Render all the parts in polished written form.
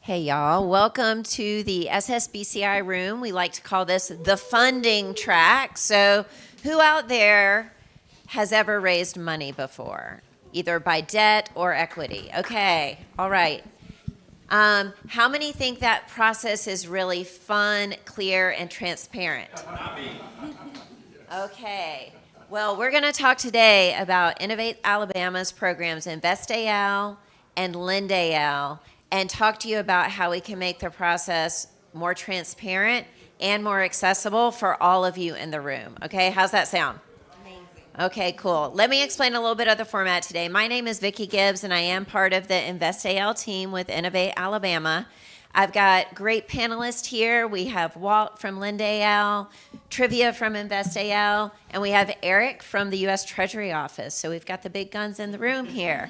Hey y'all, welcome to the SSBCI room. We like to call this the funding track. So who out there has ever raised money before, either by debt or equity? Okay, all right. How many think that process is really fun, clear, and transparent? Not me. Okay. Well, we're going to talk today about Innovate Alabama's programs InvestAL and LendAL, and talk to you about how we can make the process more transparent and more accessible for all of you in the room. Okay, how's that sound? Amazing. Okay, cool. Let me explain a little bit of the format today. My name is Vicki Gibbs, and I am part of the InvestAL team with Innovate Alabama. I've got great panelists here. We have Walt from LendAL, Trivia from InvestAL, and we have Eric from the U.S. Treasury Office. So we've got the big guns in the room here.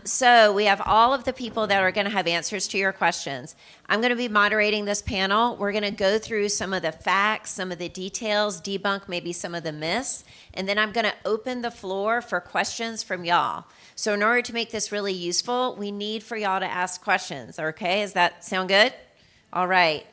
So we have all of the people that are going to have answers to your questions. I'm going to be moderating this panel. We're going to go through some of the facts, some of the details, debunk maybe some of the myths, and then I'm going to open the floor for questions from y'all. So in order to make this really useful, we need for y'all to ask questions, okay? Does that sound good? All right.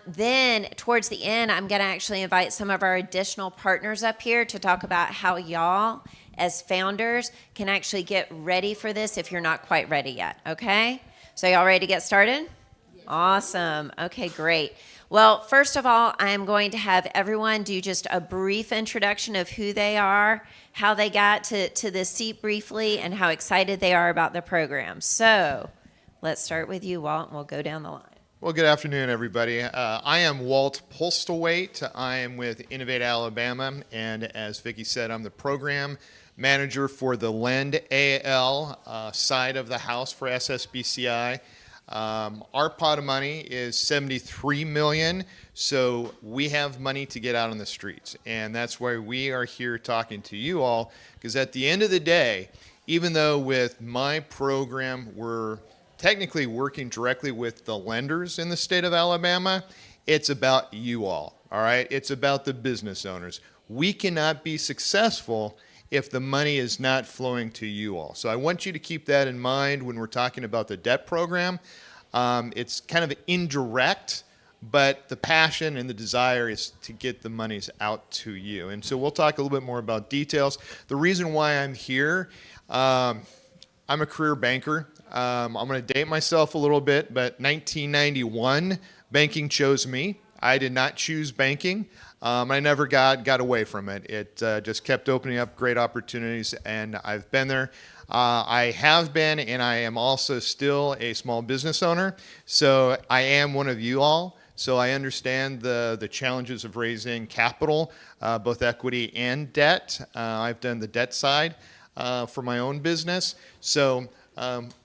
Then towards the end, I'm going to actually invite some of our additional partners up here to talk about how y'all, as founders, can actually get ready for this if you're not quite ready yet, okay? So y'all ready to get started? Yes. Awesome. Okay, great. Well, first of all, I'm going to have everyone do just a brief introduction of who they are, how they got to this seat briefly, and how excited they are about the program. So let's start with you, Walt, and we'll go down the line. Well, good afternoon, everybody. I am Walt Postlethwaite. I am with Innovate Alabama, and as Vicki said, I'm the program manager for the LendAL side of the house for SSBCI. Our pot of money is $73 million, so we have money to get out on the streets, and that's why we are here talking to you all, because at the end of the day, even though with my program we're technically working directly with the lenders in the state of Alabama, it's about you all right? It's about the business owners. We cannot be successful if the money is not flowing to you all. So I want you to keep that in mind when we're talking about the debt program. It's kind of indirect, but the passion and the desire is to get the monies out to you. And so we'll talk a little bit more about details. The reason why I'm here, I'm a career banker. I'm going to date myself a little bit, but 1991, banking chose me. I did not choose banking. I never got away from it. It just kept opening up great opportunities, and I've been there. I have been, and I am also still a small business owner. So I am one of you all. So I understand the challenges of raising capital, both equity and debt. I've done the debt side for my own business. So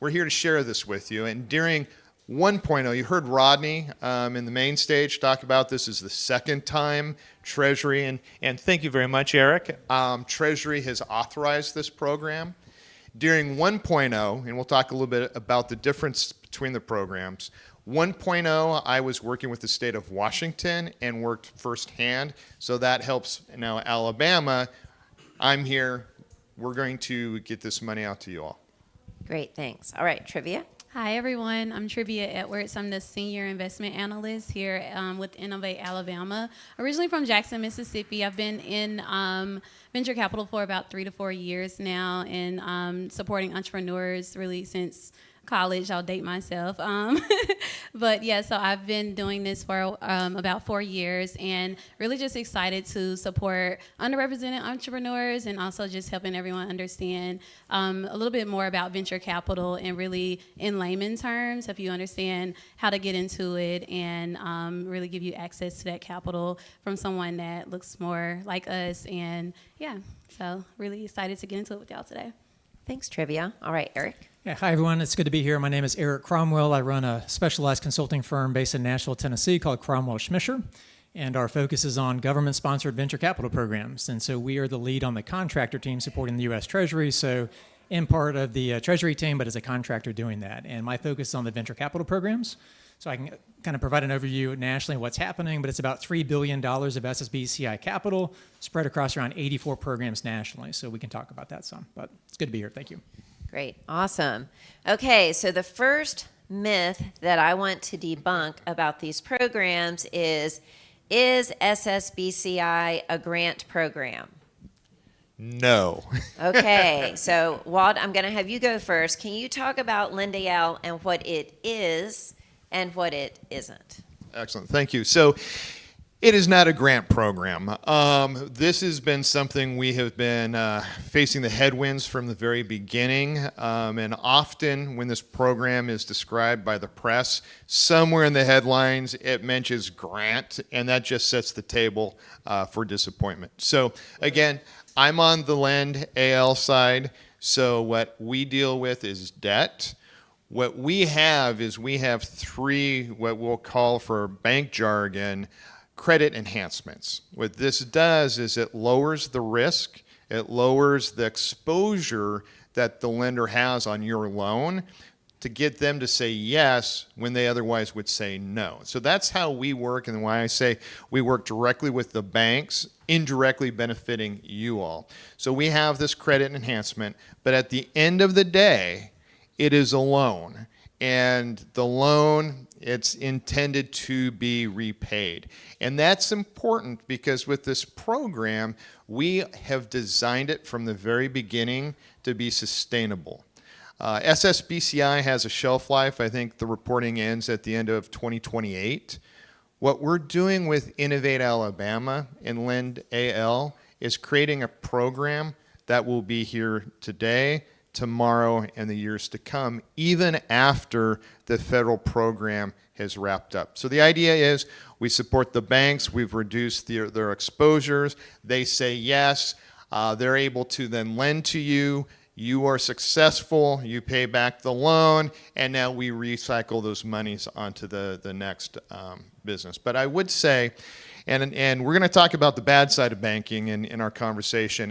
we're here to share this with you. And during 1.0, you heard Rodney in the main stage talk about this is the second time Treasury, and thank you very much, Eric. Treasury has authorized this program. During 1.0, and we'll talk a little bit about the difference between the programs, 1.0, I was working with the state of Washington and worked firsthand, so that helps. Now, Alabama, I'm here. We're going to get this money out to you all. Great, thanks. All right, Trivia. Hi, everyone. I'm Trivia Edwards. I'm the Senior Investment Analyst here with Innovate Alabama. Originally from Jackson, Mississippi. I've been in venture capital for about 3 to 4 years now, and supporting entrepreneurs really since college. I'll date myself. But yeah, so I've been doing this for about 4 years, and really just excited to support underrepresented entrepreneurs, and also just helping everyone understand a little bit more about venture capital, and really in layman terms, help you understand how to get into it, and really give you access to that capital from someone that looks more like us. And yeah, so really excited to get into it with y'all today. Thanks, Trivia. All right, Eric. Yeah, hi, everyone. It's good to be here. My name is Eric Cromwell. I run a specialized consulting firm based in Nashville, Tennessee called Cromwell Schmischer, and our focus is on government-sponsored venture capital programs. And so we are the lead on the contractor team supporting the U.S. Treasury, so in part of the Treasury team, but as a contractor doing that. And my focus is on the venture capital programs. So I can kind of provide an overview nationally of what's happening, but it's about $3 billion of SSBCI capital spread across around 84 programs nationally. So we can talk about that some, but it's good to be here. Thank you. Great, awesome. Okay, so the first myth that I want to debunk about these programs is SSBCI a grant program? No. Okay, so Walt, I'm going to have you go first. Can you talk about Lend AL and what it is and what it isn't? Excellent. Thank you. So it is not a grant program. This has been something we have been facing the headwinds from the very beginning. And often when this program is described by the press, somewhere in the headlines it mentions grant, and that just sets the table for disappointment. So again, I'm on the Lend AL side. So what we deal with is debt. What we have is we have three, what we'll call for bank jargon, credit enhancements. What this does is it lowers the risk, it lowers the exposure that the lender has on your loan to get them to say yes when they otherwise would say no. So that's how we work, and why I say we work directly with the banks, indirectly benefiting you all. So we have this credit enhancement, but at the end of the day, it is a loan. And the loan, it's intended to be repaid. And that's important because with this program, we have designed it from the very beginning to be sustainable. SSBCI has a shelf life. I think the reporting ends at the end of 2028. What we're doing with Innovate Alabama and Lend AL is creating a program that will be here today, tomorrow, and the years to come, even after the federal program has wrapped up. So the idea is we support the banks, we've reduced their exposures, they say yes, they're able to then lend to you, you are successful, you pay back the loan, and now we recycle those monies onto the next business. But I would say, and we're going to talk about the bad side of banking in our conversation,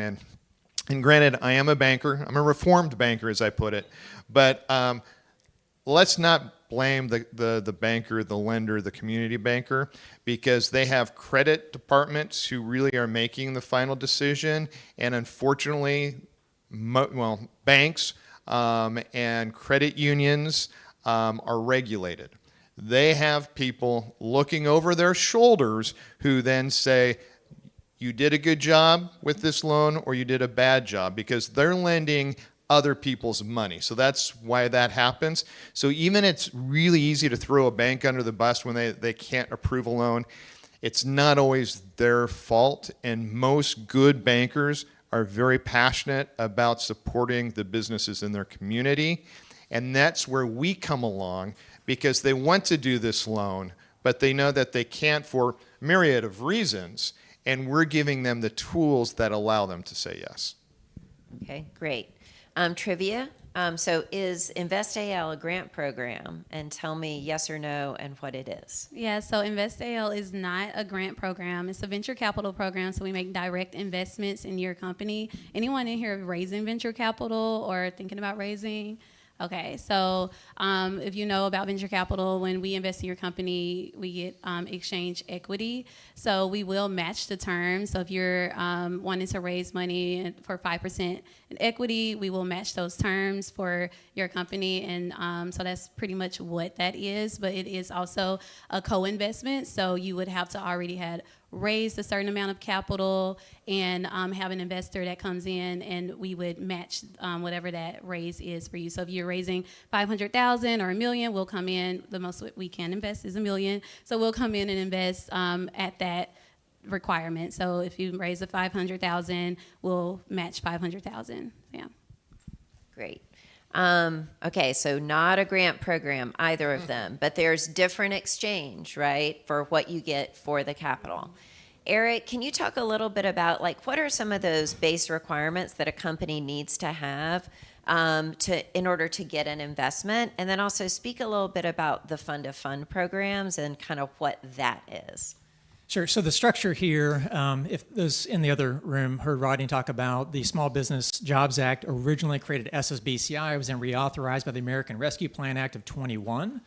and granted, I am a banker. I'm a reformed banker, as I put it. But let's not blame the banker, the lender, the community banker, because they have credit departments who really are making the final decision. And unfortunately, banks and credit unions are regulated. They have people looking over their shoulders who then say, you did a good job with this loan or you did a bad job, because they're lending other people's money. So that's why that happens. So even it's really easy to throw a bank under the bus when they can't approve a loan. It's not always their fault, and most good bankers are very passionate about supporting the businesses in their community. And that's where we come along, because they want to do this loan, but they know that they can't for a myriad of reasons. And we're giving them the tools that allow them to say yes. Okay, great. Trivia. So is Invest AL a grant program? And tell me yes or no and what it is. Yeah, so Invest AL is not a grant program. It's a venture capital program, so we make direct investments in your company. Anyone in here raising venture capital or thinking about raising? Okay, so if you know about venture capital, when we invest in your company, we get exchange equity. So we will match the terms. So if you're wanting to raise money for 5% in equity, we will match those terms for your company. And so that's pretty much what that is. But it is also a co-investment. So you would have to already had raised a certain amount of capital and have an investor that comes in, and we would match whatever that raise is for you. So if you're raising $500,000 or $1 million, we'll come in. The most we can invest is $1 million, so we'll come in and invest at that requirement. So if you raise a $500,000, we'll match $500,000. Yeah. Great. Okay, so not a grant program, either of them, but there's different exchange, right, for what you get for the capital. Eric, can you talk a little bit about, like, what are some of those base requirements that a company needs to have in order to get an investment? And then also speak a little bit about the fund-of-fund programs and kind of what that is. Sure. So the structure here, if those in the other room heard Rodney talk about the Small Business Jobs Act, originally created SSBCI, was then reauthorized by the American Rescue Plan Act of 21.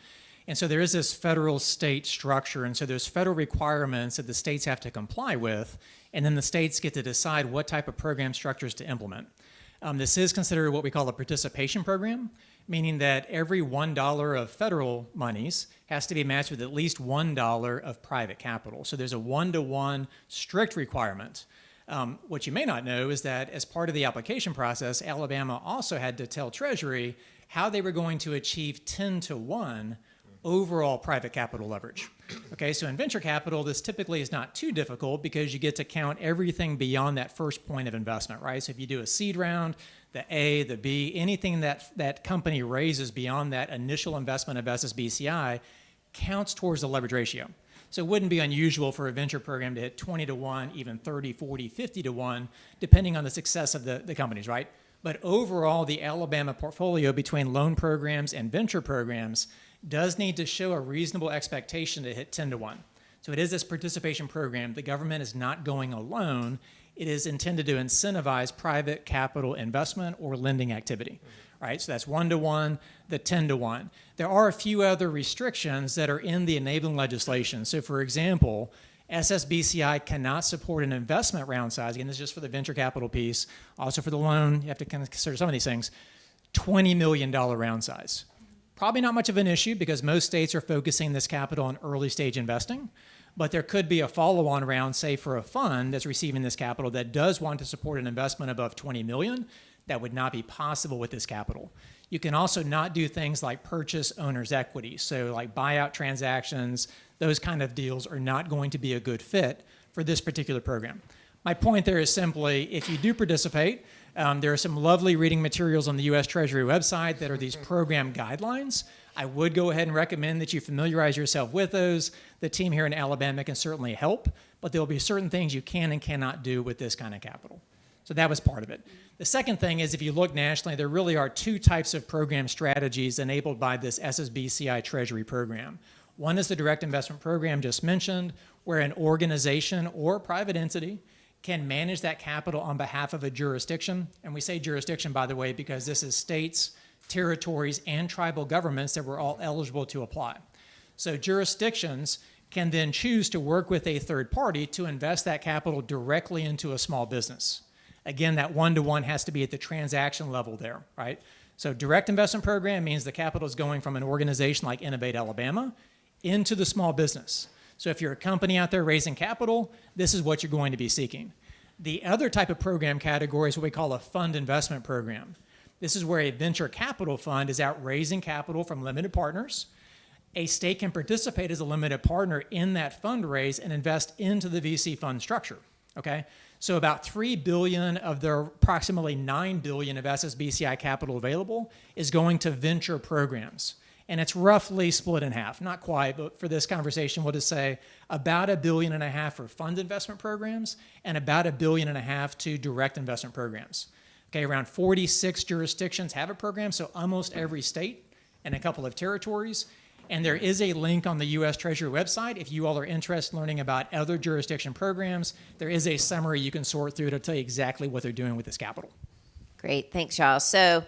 And so there is this federal state structure. And so there's federal requirements that the states have to comply with. And then the states get to decide what type of program structures to implement. This is considered what we call a participation program, meaning that every $1 of federal monies has to be matched with at least $1 of private capital. So there's a 1-to-1 strict requirement. What you may not know is that as part of the application process, Alabama also had to tell Treasury how they were going to achieve 10-to-1 overall private capital leverage. Okay, so in venture capital, this typically is not too difficult because you get to count everything beyond that first point of investment, right? So if you do a seed round, the A, the B, anything that company raises beyond that initial investment of SSBCI counts towards the leverage ratio. So it wouldn't be unusual for a venture program to hit 20-to-1, even 30, 40, 50-to-1, depending on the success of the companies, right? But overall, the Alabama portfolio between loan programs and venture programs does need to show a reasonable expectation to hit 10-to-1. So it is this participation program. The government is not going alone. It is intended to incentivize private capital investment or lending activity, right? So that's 1-to-1, the 10-to-1. There are a few other restrictions that are in the enabling legislation. So for example, SSBCI cannot support an investment round size. Again, this is just for the venture capital piece. Also for the loan, you have to kind of consider some of these things. $20 million round size. Probably not much of an issue because most states are focusing this capital on early stage investing, but there could be a follow-on round, say for a fund that's receiving this capital that does want to support an investment above 20 million. That would not be possible with this capital. You can also not do things like purchase owner's equity. So like buyout transactions, those kind of deals are not going to be a good fit for this particular program. My point there is simply, if you do participate, there are some lovely reading materials on the U.S. Treasury website that are these program guidelines. I would go ahead and recommend that you familiarize yourself with those. The team here in Alabama can certainly help, but there will be certain things you can and cannot do with this kind of capital. So that was part of it. The second thing is if you look nationally, there really are two types of program strategies enabled by this SSBCI Treasury program. One is the direct investment program just mentioned, where an organization or private entity can manage that capital on behalf of a jurisdiction. And we say jurisdiction, by the way, because this is states, territories, and tribal governments that were all eligible to apply. So jurisdictions can then choose to work with a third party to invest that capital directly into a small business. Again, that 1-to-1 has to be at the transaction level there, right? So direct investment program means the capital is going from an organization like Innovate Alabama into the small business. So if you're a company out there raising capital, this is what you're going to be seeking. The other type of program category is what we call a fund investment program. This is where a venture capital fund is out raising capital from limited partners. A state can participate as a limited partner in that fundraise and invest into the VC fund structure, okay? So about $3 billion of their approximately $9 billion of SSBCI capital available is going to venture programs. And it's roughly split in half, not quite, but for this conversation, we'll just say about $1.5 billion for fund investment programs and about $1.5 billion to direct investment programs. Okay, around 46 jurisdictions have a program, so almost every state and a couple of territories. And there is a link on the U.S. Treasury website. If you all are interested in learning about other jurisdiction programs, there is a summary you can sort through to tell you exactly what they're doing with this capital. Great, thanks, y'all. So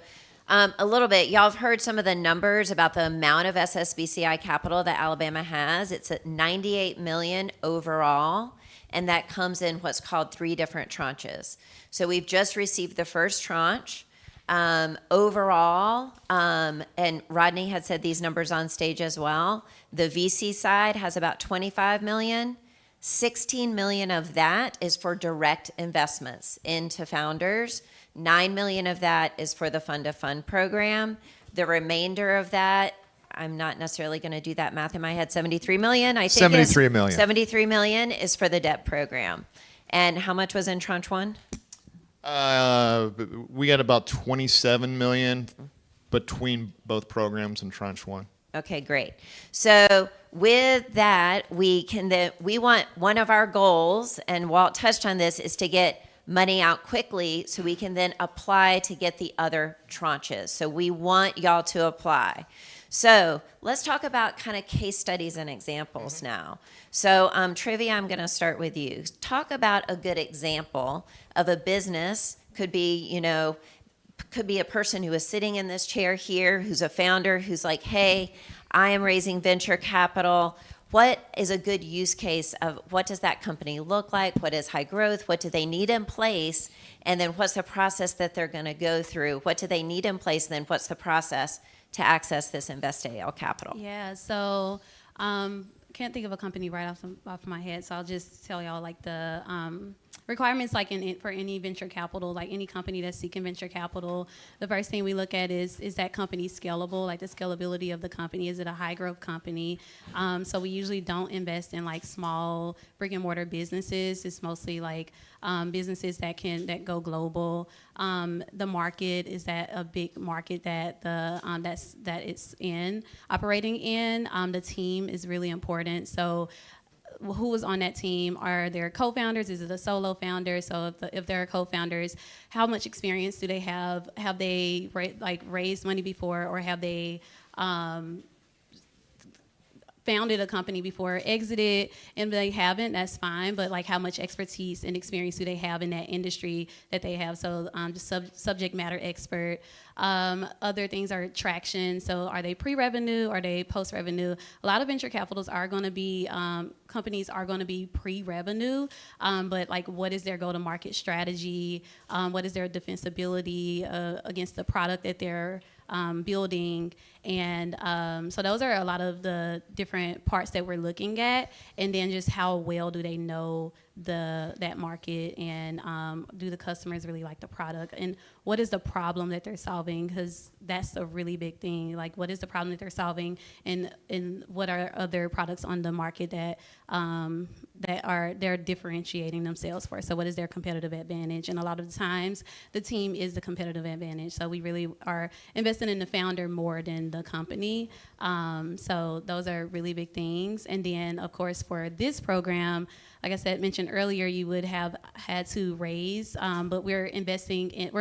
a little bit, y'all have heard some of the numbers about the amount of SSBCI capital that Alabama has. It's at $98 million overall, and that comes in what's called 3 different tranches. So we've just received the first tranche. Overall, and Rodney had said these numbers on stage as well, the VC side has about 25 million. 16 million of that is for direct investments into founders. 9 million of that is for the fund-to-fund program. The remainder of that, I'm not necessarily going to do that math in my head, 73 million, I think. 73 million. 73 million is for the debt program. And how much was in tranche 1? We got about 27 million between both programs and tranche 1. Okay, great. So with that, we want one of our goals, and Walt touched on this, is to get money out quickly so we can then apply to get the other tranches. So we want y'all to apply. So let's talk about kind of case studies and examples now. So Trivia, I'm going to start with you. Talk about a good example of a business. Could be a person who is sitting in this chair here, who's a founder, who's like, hey, I am raising venture capital. what is a good use case of what does that company look like? What is high growth? What do they need in place? And then what's the process that they're going to go through? What do they need in place? And then what's the process to access this Invest AL capital? Yeah, so can't think of a company right off my head, so I'll just tell y'all like the requirements like for any venture capital, like any company that's seeking venture capital. The first thing we look at is that company scalable, like the scalability of the company. Is it a high growth company? So we usually don't invest in like small brick and mortar businesses. It's mostly like businesses that go global. The market, is that a big market that that it's operating in. The team is really important. So who is on that team? Are there co-founders? Is it a solo founder? So if there are co-founders, how much experience do they have? Have they raised money before, or have they founded a company before, exited, and they haven't? That's fine. But like, how much expertise and experience do they have in that industry that they have? So just subject matter expert. Other things are traction. So are they pre-revenue? Are they post-revenue? A lot of venture capitals are going to be, companies are going to be pre-revenue, but like, what is their go-to-market strategy? What is their defensibility against the product that they're building? And so those are a lot of the different parts that we're looking at. And then just how well do they know that market, and do the customers really like the product, and what is the problem that they're solving? Because that's a really big thing. Like, what is the problem that they're solving, and what are other products on the market that they're differentiating themselves for? So what is their competitive advantage? And a lot of the times the team is the competitive advantage. So we really are investing in the founder more than the company. So those are really big things. And then of course for this program, like I said, mentioned earlier, you would have had to raise, but we're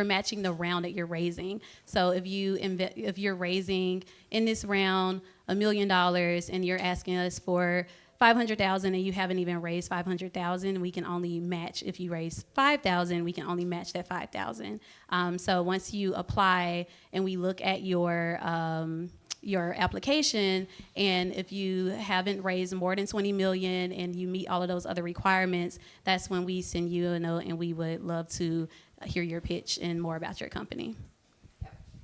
matching the round that you're raising. So if you're raising in this round $1 million and you're asking us for $500,000 and you haven't even raised $500,000, we can only match. If you raise $5,000, we can only match that $5,000. So once you apply and we look at your application, and if you haven't raised more than $20 million and you meet all of those other requirements, that's when we send you a note, and we would love to hear your pitch and more about your company.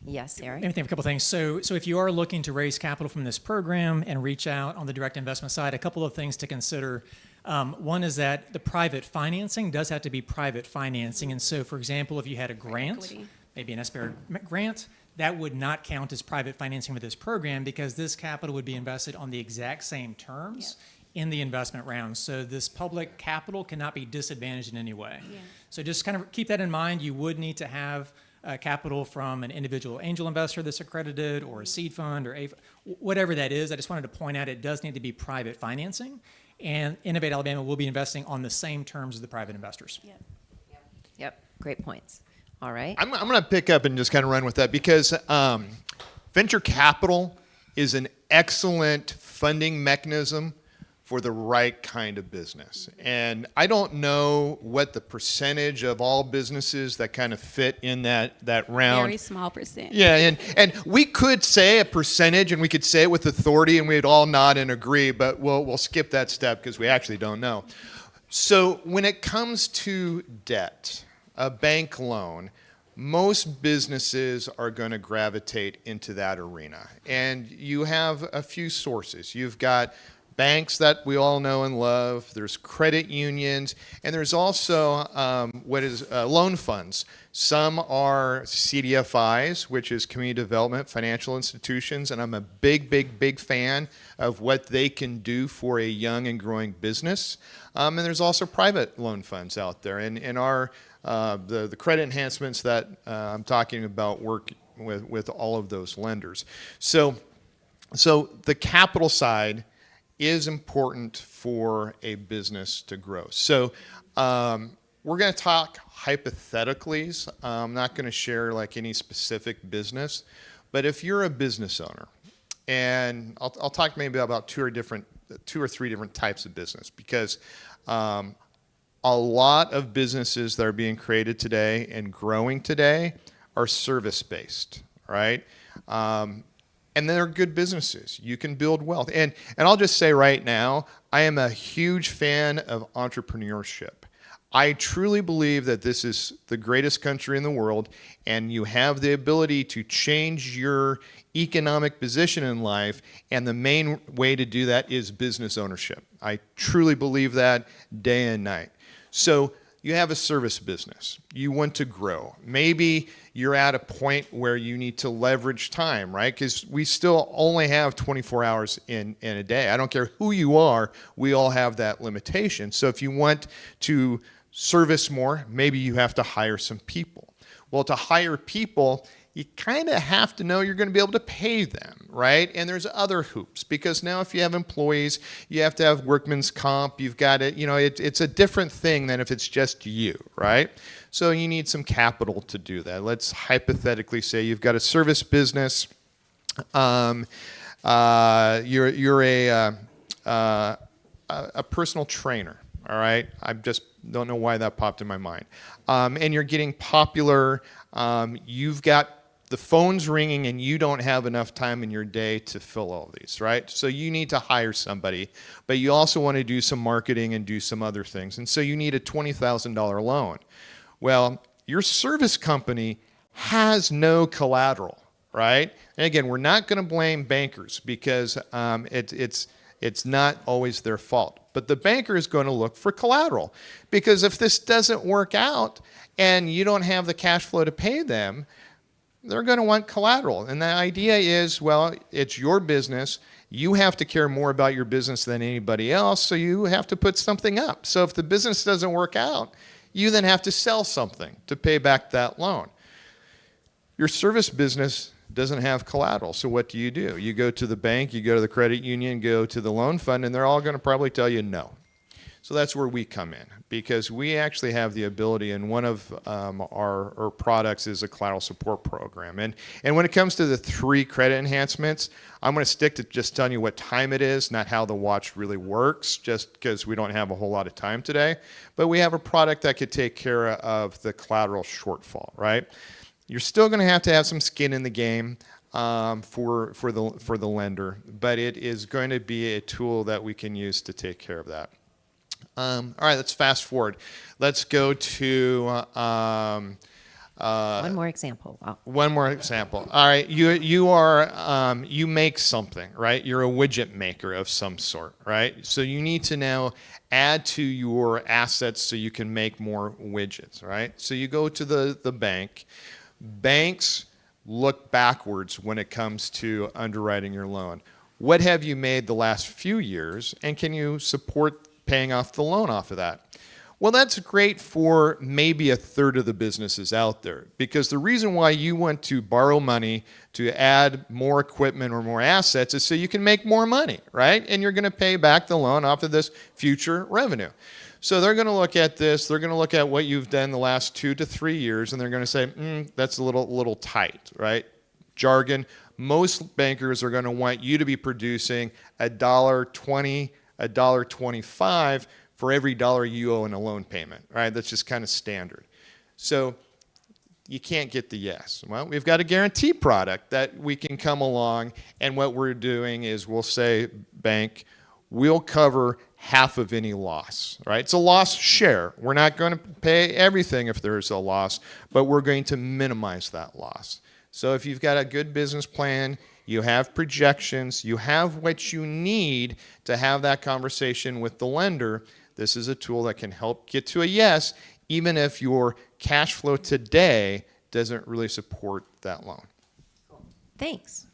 Yes, Eric? Let me think of a couple things. So if you are looking to raise capital from this program and reach out on the direct investment side, a couple of things to consider. One is that the private financing does have to be private financing. And so, for example, if you had a grant, maybe an SBIR grant, that would not count as private financing for this program, because this capital would be invested on the exact same terms in the investment round. So this public capital cannot be disadvantaged in any way. Yeah. So just kind of keep that in mind. You would need to have capital from an individual angel investor that's accredited, or a seed fund, or whatever that is. I just wanted to point out it does need to be private financing, and Innovate Alabama will be investing on the same terms as the private investors. Yep, great points. All right. I'm going to pick up and just kind of run with that, because venture capital is an excellent funding mechanism for the right kind of business. And I don't know what the percentage of all businesses that kind of fit in that round. Very small percent. Yeah, and we could say a percentage, and we could say it with authority, and we'd all nod and agree, but we'll skip that step because we actually don't know. So when it comes to debt, a bank loan, most businesses are going to gravitate into that arena. And you have a few sources. You've got banks that we all know and love. There's credit unions, and there's also loan funds. Some are CDFIs, which is community development financial institutions, and I'm a big fan of what they can do for a young and growing business. And there's also private loan funds out there, and the credit enhancements that I'm talking about work with all of those lenders. So the capital side is important for a business to grow. So we're going to talk hypotheticals. I'm not going to share like any specific business, but if you're a business owner, and I'll talk maybe about two or three different types of business, because a lot of businesses that are being created today and growing today are service-based, right? and they're good businesses. You can build wealth. And I'll just say right now, I am a huge fan of entrepreneurship. I truly believe that this is the greatest country in the world, and you have the ability to change your economic position in life, and the main way to do that is business ownership. I truly believe that day and night. So you have a service business. You want to grow. Maybe you're at a point where you need to leverage time, right? Because we still only have 24 hours in a day. I don't care who you are, we all have that limitation. So if you want to service more, maybe you have to hire some people. Well, to hire people, you kind of have to know you're going to be able to pay them, right? And there's other hoops, because now if you have employees, you have to have workman's comp. You've got to, it's a different thing than if it's just you, right? So you need some capital to do that. Let's hypothetically say you've got a service business. You're a personal trainer, all right? I just don't know why that popped in my mind. And you're getting popular. You've got the phone's ringing and you don't have enough time in your day to fill all these, right? So you need to hire somebody, but you also want to do some marketing and do some other things. And so you need a $20,000 loan. Well, your service company has no collateral, right? And again, we're not going to blame bankers, because it's not always their fault. But the banker is going to look for collateral, because if this doesn't work out and you don't have the cash flow to pay them, they're going to want collateral. And the idea is, well, it's your business. You have to care more about your business than anybody else, so you have to put something up. So if the business doesn't work out, you then have to sell something to pay back that loan. Your service business doesn't have collateral, so what do? You go to the bank, you go to the credit union, go to the loan fund, and they're all going to probably tell you no. So that's where we come in, because we actually have the ability, and one of our products is a collateral support program. And when it comes to the 3 credit enhancements, I'm going to stick to just telling you what time it is, not how the watch really works, just because we don't have a whole lot of time today. But we have a product that could take care of the collateral shortfall, right? You're still going to have some skin in the game for the lender, but it is going to be a tool that we can use to take care of that. All right, let's fast forward. Let's go to One more example. Wow. one more example. All right, you make something, right? You're a widget maker of some sort, right? So you need to now add to your assets so you can make more widgets, right? So you go to the bank. Banks look backwards when it comes to underwriting your loan. What have you made the last few years, and can you support paying off the loan off of that? Well, that's great for maybe a third of the businesses out there, because the reason why you want to borrow money to add more equipment or more assets is so you can make more money, right? And you're going to pay back the loan off of this future revenue. So they're going to look at this, they're going to look at what you've done the last 2 to 3 years, and they're going to say, that's a little tight, right? Jargon. Most bankers are going to want you to be producing $1.20, $1.25 for every dollar you owe in a loan payment, right? That's just kind of standard. So you can't get the yes. Well, we've got a guarantee product that we can come along, and what we're doing is we'll say, bank, we'll cover half of any loss, right? It's a loss share. We're not going to pay everything if there's a loss, but we're going to minimize that loss. So if you've got a good business plan, you have projections, you have what you need to have that conversation with the lender, this is a tool that can help get to a yes, even if your cash flow today doesn't really support that loan. Thanks.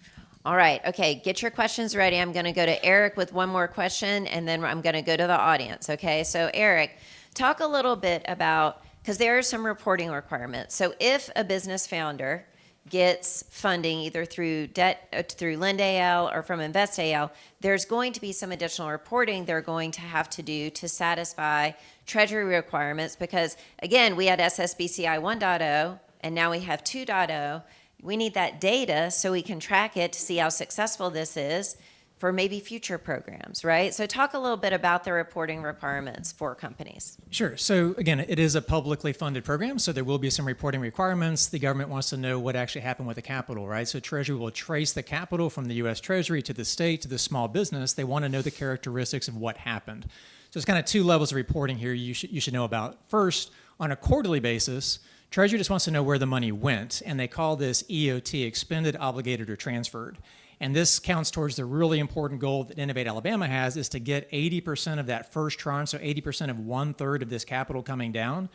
All right. Okay. Get your questions ready. I'm going to go to Eric with one more question, and then I'm going to go to the audience. Okay. So Eric, talk a little bit about, because there are some reporting requirements. So if a business founder gets funding either through LendAL or from InvestAL, there's going to be some additional reporting they're going to have to do to satisfy treasury requirements, because again, we had SSBCI 1.0 and now we have 2.0. We need that data so we can track it to see how successful this is, for maybe future programs, right? So talk a little bit about the reporting requirements for companies. Sure. So again, it is a publicly funded program, so there will be some reporting requirements. The government wants to know what actually happened with the capital, right? So Treasury will trace the capital from the U.S. Treasury to the state to the small business. They want to know the characteristics of what happened. So it's kind of two levels of reporting here you should know about. First, on a quarterly basis, Treasury just wants to know where the money went, and they call this EOT, expended, obligated, or transferred. And this counts towards the really important goal that Innovate Alabama has, is to get 80% of that first tranche, so 80% of 1/3 of this capital coming down,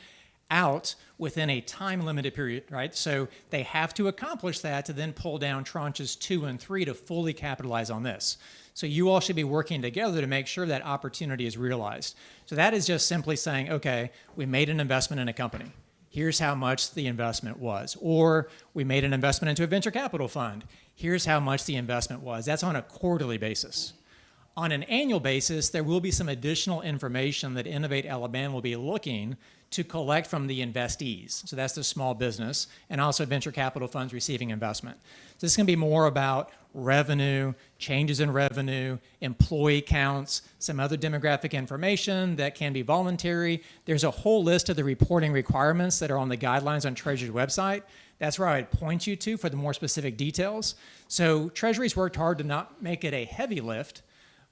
out within a time-limited period, right? So they have to accomplish that to then pull down tranches 2 and 3 to fully capitalize on this. So you all should be working together to make sure that opportunity is realized. So that is just simply saying, okay, we made an investment in a company. Here's how much the investment was. Or we made an investment into a venture capital fund. Here's how much the investment was. That's on a quarterly basis. On an annual basis, there will be some additional information that Innovate Alabama will be looking to collect from the investees. So that's the small business, and also venture capital funds receiving investment. So this is going to be more about revenue, changes in revenue, employee counts, some other demographic information that can be voluntary. There's a whole list of the reporting requirements that are on the guidelines on Treasury's website. That's where I'd point you to for the more specific details. So Treasury's worked hard to not make it a heavy lift,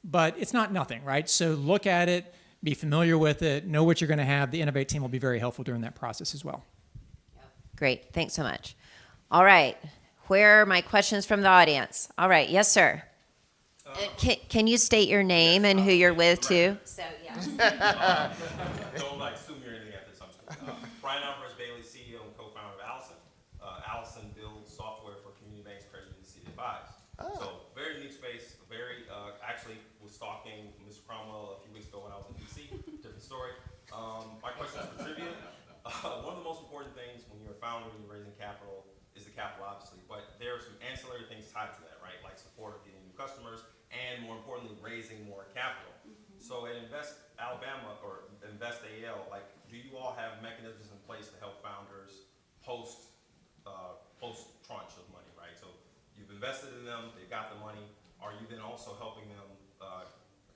but it's not nothing, right? So look at it, be familiar with it, know what you're going to have. The Innovate team will be very helpful during that process as well. Great, thanks so much. All right, where are my questions from the audience? All right, yes, sir. Can you state your name and who you're with, too? So, yeah. Don't like sue me or anything after some school. Brian Alvarez Bailey, CEO and co-founder of Allison. Allison builds software for community banks, credit unions, CDFIs. So very unique space. Very actually was stalking Mr. Cromwell a few weeks ago when I was in DC. Different story. My question is for trivia. One of the most important things when you're a founder and you're raising capital is the capital, obviously, but there are some ancillary things tied to that, right? Like support of getting new customers and, more importantly, raising more capital. So at Invest Alabama or Invest AL, like, do you all have mechanisms in place to help founders post tranche of money, right? So you've invested in them, they've got the money. Are you then also helping them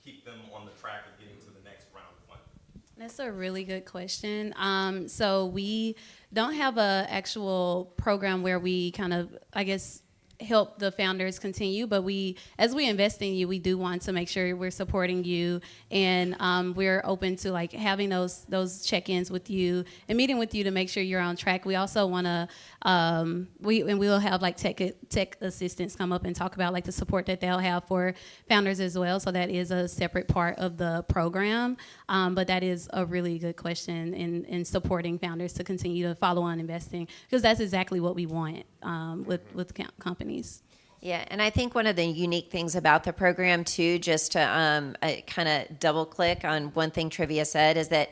keep them on the track of getting to the next round of funding? That's a really good question. So we don't have an actual program where we kind of, I guess, help the founders continue, but as we invest in you, we do want to make sure we're supporting you, and we're open to like having those check-ins with you and meeting with you to make sure you're on track. We also want to we'll have like tech assistants come up and talk about like the support that they'll have for founders as well. So that is a separate part of the program, but that is a really good question in supporting founders to continue to follow on investing, because that's exactly what we want with companies. Yeah, and I think one of the unique things about the program, too, just to kind of double click on one thing Trivia said, is that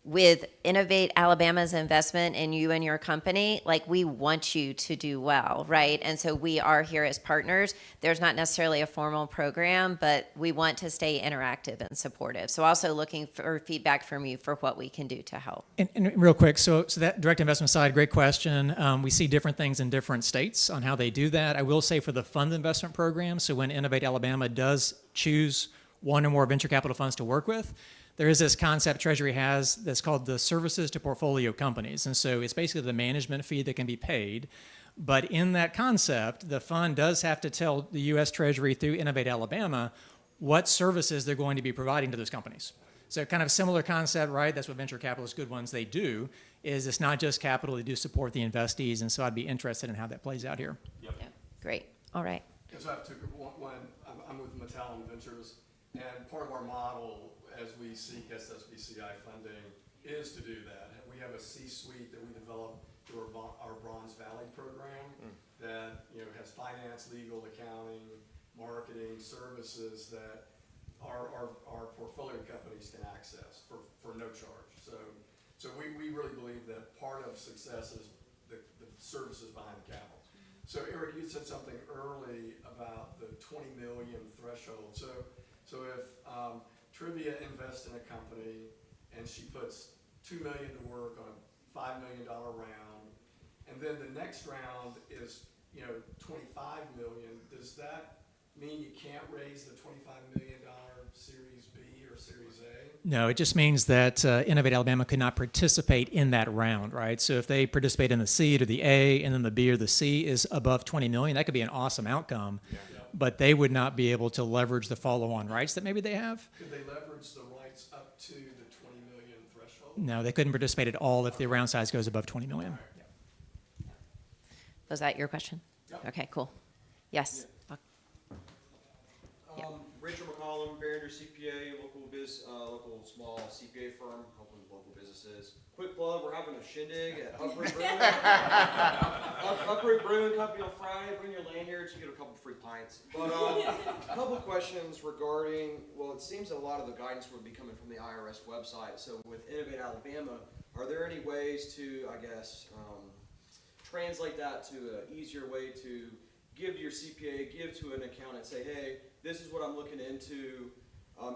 with Innovate Alabama's investment in you and your company, like, we want you to do well, right? And so we are here as partners. There's not necessarily a formal program, but we want to stay interactive and supportive. So also looking for feedback from you for what we can do to help. And real quick, so that direct investment side, great question. We see different things in different states on how they do that. I will say for the fund investment program, so when Innovate Alabama does choose one or more venture capital funds to work with, there is this concept Treasury has that's called the services to portfolio companies. And so it's basically the management fee that can be paid. But in that concept, the fund does have to tell the U.S. Treasury through Innovate Alabama what services they're going to be providing to those companies. So kind of similar concept, right? That's what venture capitalists, good ones, they do, is it's not just capital, they do support the investees. And so I'd be interested in how that plays out here. Yeah, great. All right. Yes, I have two. One, I'm with Metallic Ventures, and part of our model as we seek SSBCI funding is to do that. We have a C-suite that we developed through our Bronze Valley program that has finance, legal, accounting, marketing, services that our portfolio companies can access for no charge. So we really believe that part of success is the services behind the capital. So Eric, you said something early about the 20 million threshold. So if Trivia invests in a company and she puts $2 million to work on a $5 million round, and then the next round is $25 million, does that mean you can't raise the $25 million Series B or Series A? No, it just means that Innovate Alabama could not participate in that round, right? So if they participate in the seed or the A, and then the B or the C is above 20 million, that could be an awesome outcome. Yeah. But they would not be able to leverage the follow-on rights that maybe they have. Could they leverage the rights up to the 20 million threshold? No, they couldn't participate at all if the round size goes above 20 million. Was that your question? Yep. Okay, cool. Yes. Yeah. Rachel McCollum, Barringer CPA, local small CPA firm, helping local businesses. Quick plug, we're having a shindig at Uproot Brewing. Uproot Brewing Company on Friday. Bring your lanyards, you get a couple free pints. But a couple of questions regarding, well, it seems a lot of the guidance would be coming from the IRS website. So with Innovate Alabama, are there any ways to, I guess, translate that to an easier way to give to your CPA, give to an accountant, say, hey, this is what I'm looking into.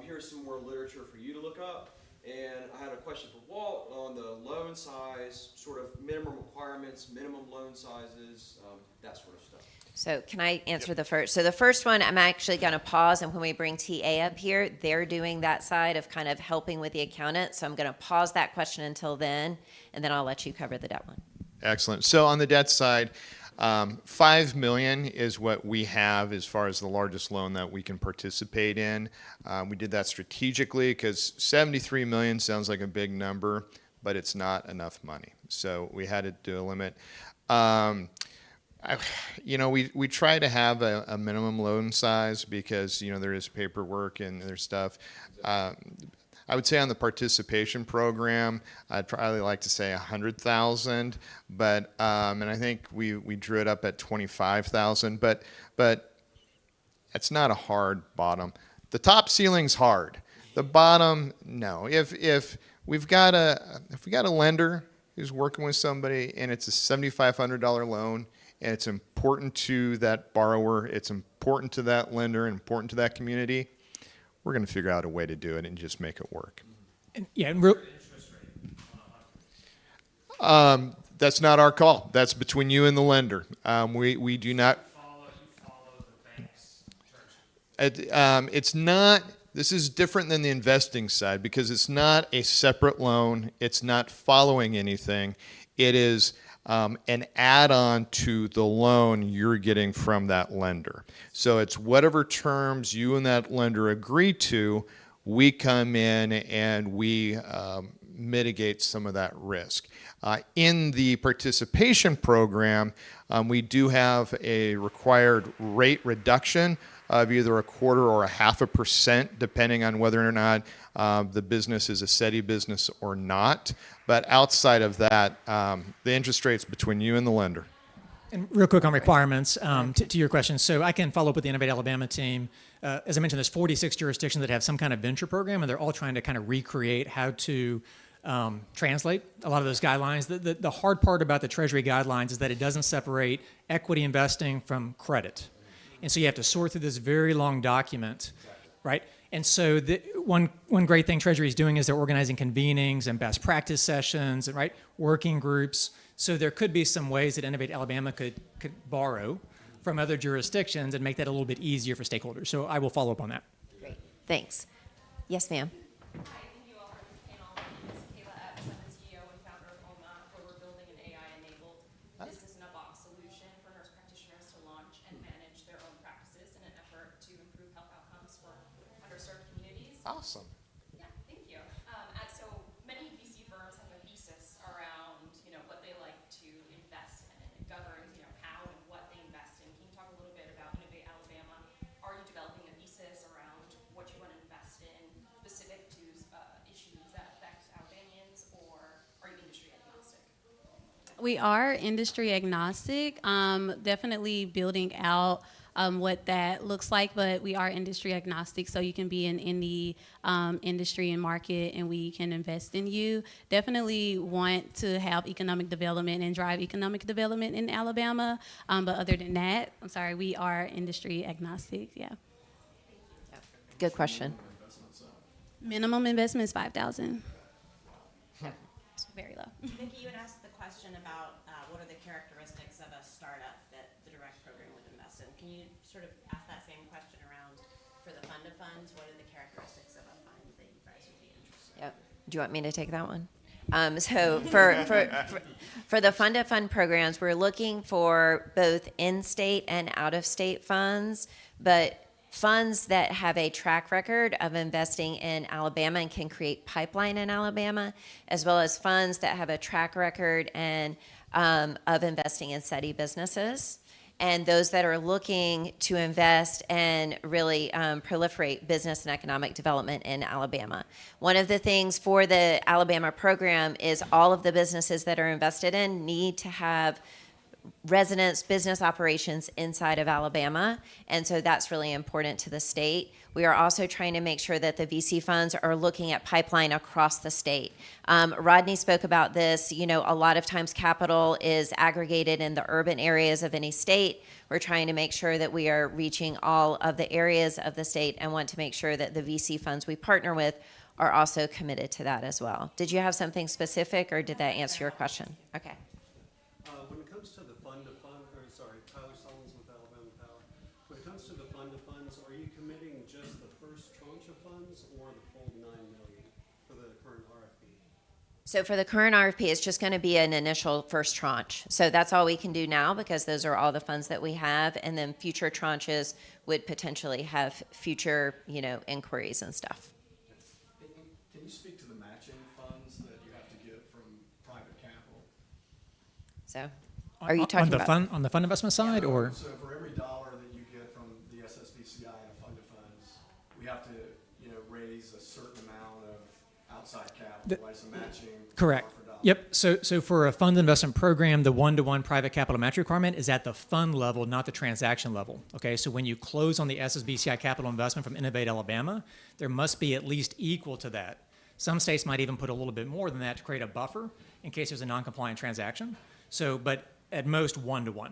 Here's some more literature for you to look up. And I had a question for Walt on the loan size, sort of minimum requirements, minimum loan sizes, that sort of stuff. So can I answer the first? So the first one, I'm actually going to pause, and when we bring TA up here, they're doing that side of kind of helping with the accountant. So I'm going to pause that question until then, and then I'll let you cover the debt one. Excellent. So on the debt side, $5 million is what we have as far as the largest loan that we can participate in. We did that strategically because $73 million sounds like a big number, but it's not enough money. So we had to do a limit. We try to have a minimum loan size because, there is paperwork and there's stuff. I would say on the participation program, I'd probably like to say 100,000, but and I think we drew it up at 25,000, but it's not a hard bottom. The top ceiling's hard. The bottom, no. If we've got a lender who's working with somebody and it's a $7,500 loan and it's important to that borrower, it's important to that lender, important to that community, we're going to figure out a way to do it and just make it work. And, yeah, That's not our call. That's between you and the lender. We do not. Follow the bank's It's not. This is different than the investing side because it's not a separate loan. It's not following anything. It is an add-on to the loan you're getting from that lender. So it's whatever terms you and that lender agree to, we come in and we mitigate some of that risk. In the participation program, we do have a required rate reduction of either 1/4 or 0.5%, depending on whether or not the business is a SETI business or not. But outside of that, the interest rate's between you and the lender. And real quick on requirements, to your question, so I can follow up with the Innovate Alabama team. As I mentioned, there's 46 jurisdictions that have some kind of venture program, and they're all trying to kind of recreate how to translate a lot of those guidelines. The hard part about the Treasury guidelines is that it doesn't separate equity investing from credit. And so you have to sort through this very long document, right? And so one great thing Treasury is doing is they're organizing convenings and best practice sessions, and right, working groups. So there could be some ways that Innovate Alabama could borrow from other jurisdictions and make that a little bit easier for stakeholders. So I will follow up on that. Great. Thanks. Yes, ma'am. Hi, thank you all for this panel. My name is Kayla Epps. I'm the CEO and founder of OMA, where we're building an AI-enabled business-in-a-box solution for nurse practitioners to launch and manage their own practices in an effort to improve health outcomes for underserved communities. Awesome. Yeah, thank you. So many VC firms have a thesis around, what they like to invest in, and it governs, how and what they invest in. Can you talk a little bit about Innovate Alabama? Are you developing a thesis around what you want to invest in, specific to issues that affect Alabamians, or are you industry agnostic? We are industry agnostic, definitely building out what that looks like, but we are industry agnostic, so you can be in any industry and market, and we can invest in you. Definitely want to have economic development and drive economic development in Alabama, but other than that, I'm sorry, we are industry agnostic, yeah. Good question. Minimum investment is $5,000. It's very low. Vicki, you had asked the question about what are the characteristics of a startup that the direct program would invest in. can you sort of ask that same question around for the fund of funds? What are the characteristics of a fund that you guys would be interested in? Yep. Do you want me to take that one? So for the fund-of-fund programs, we're looking for both in-state and out-of-state funds, but funds that have a track record of investing in Alabama and can create pipeline in Alabama, as well as funds that have a track record and of investing in steady businesses, and those that are looking to invest and really proliferate business and economic development in Alabama. One of the things for the Alabama program is all of the businesses that are invested in need to have residents, business operations inside of Alabama, and so that's really important to the state. We are also trying to make sure that the VC funds are looking at pipeline across the state. Rodney spoke about this. You know, a lot of times capital is aggregated in the urban areas of any state. We're trying to make sure that we are reaching all of the areas of the state and want to make sure that the VC funds we partner with are also committed to that as well. Did you have something specific, or did that answer your question? Okay. When it comes to the Tyler Sullins with Alabama Power. When it comes to the fund of funds, are you committing just the first tranche of funds or the full $9 million for the current RFP? So for the current RFP, it's just going to be an initial first tranche. So that's all we can do now because those are all the funds that we have, and then future tranches would potentially have future, inquiries and stuff. Can you speak to the matching funds that you have to get from private capital? So, are you talking about on the fund investment side, or? So for every dollar that you get from the SSBCI and a fund of funds, we have to, raise a certain amount of outside capital, right? So matching. Correct. dollar for dollar. Yep. So for a fund investment program, the one-to-one private capital match requirement is at the fund level, not the transaction level. Okay. So when you close on the SSBCI capital investment from Innovate Alabama, there must be at least equal to that. Some states might even put a little bit more than that to create a buffer in case there's a non-compliant transaction. So, but at most 1-to-1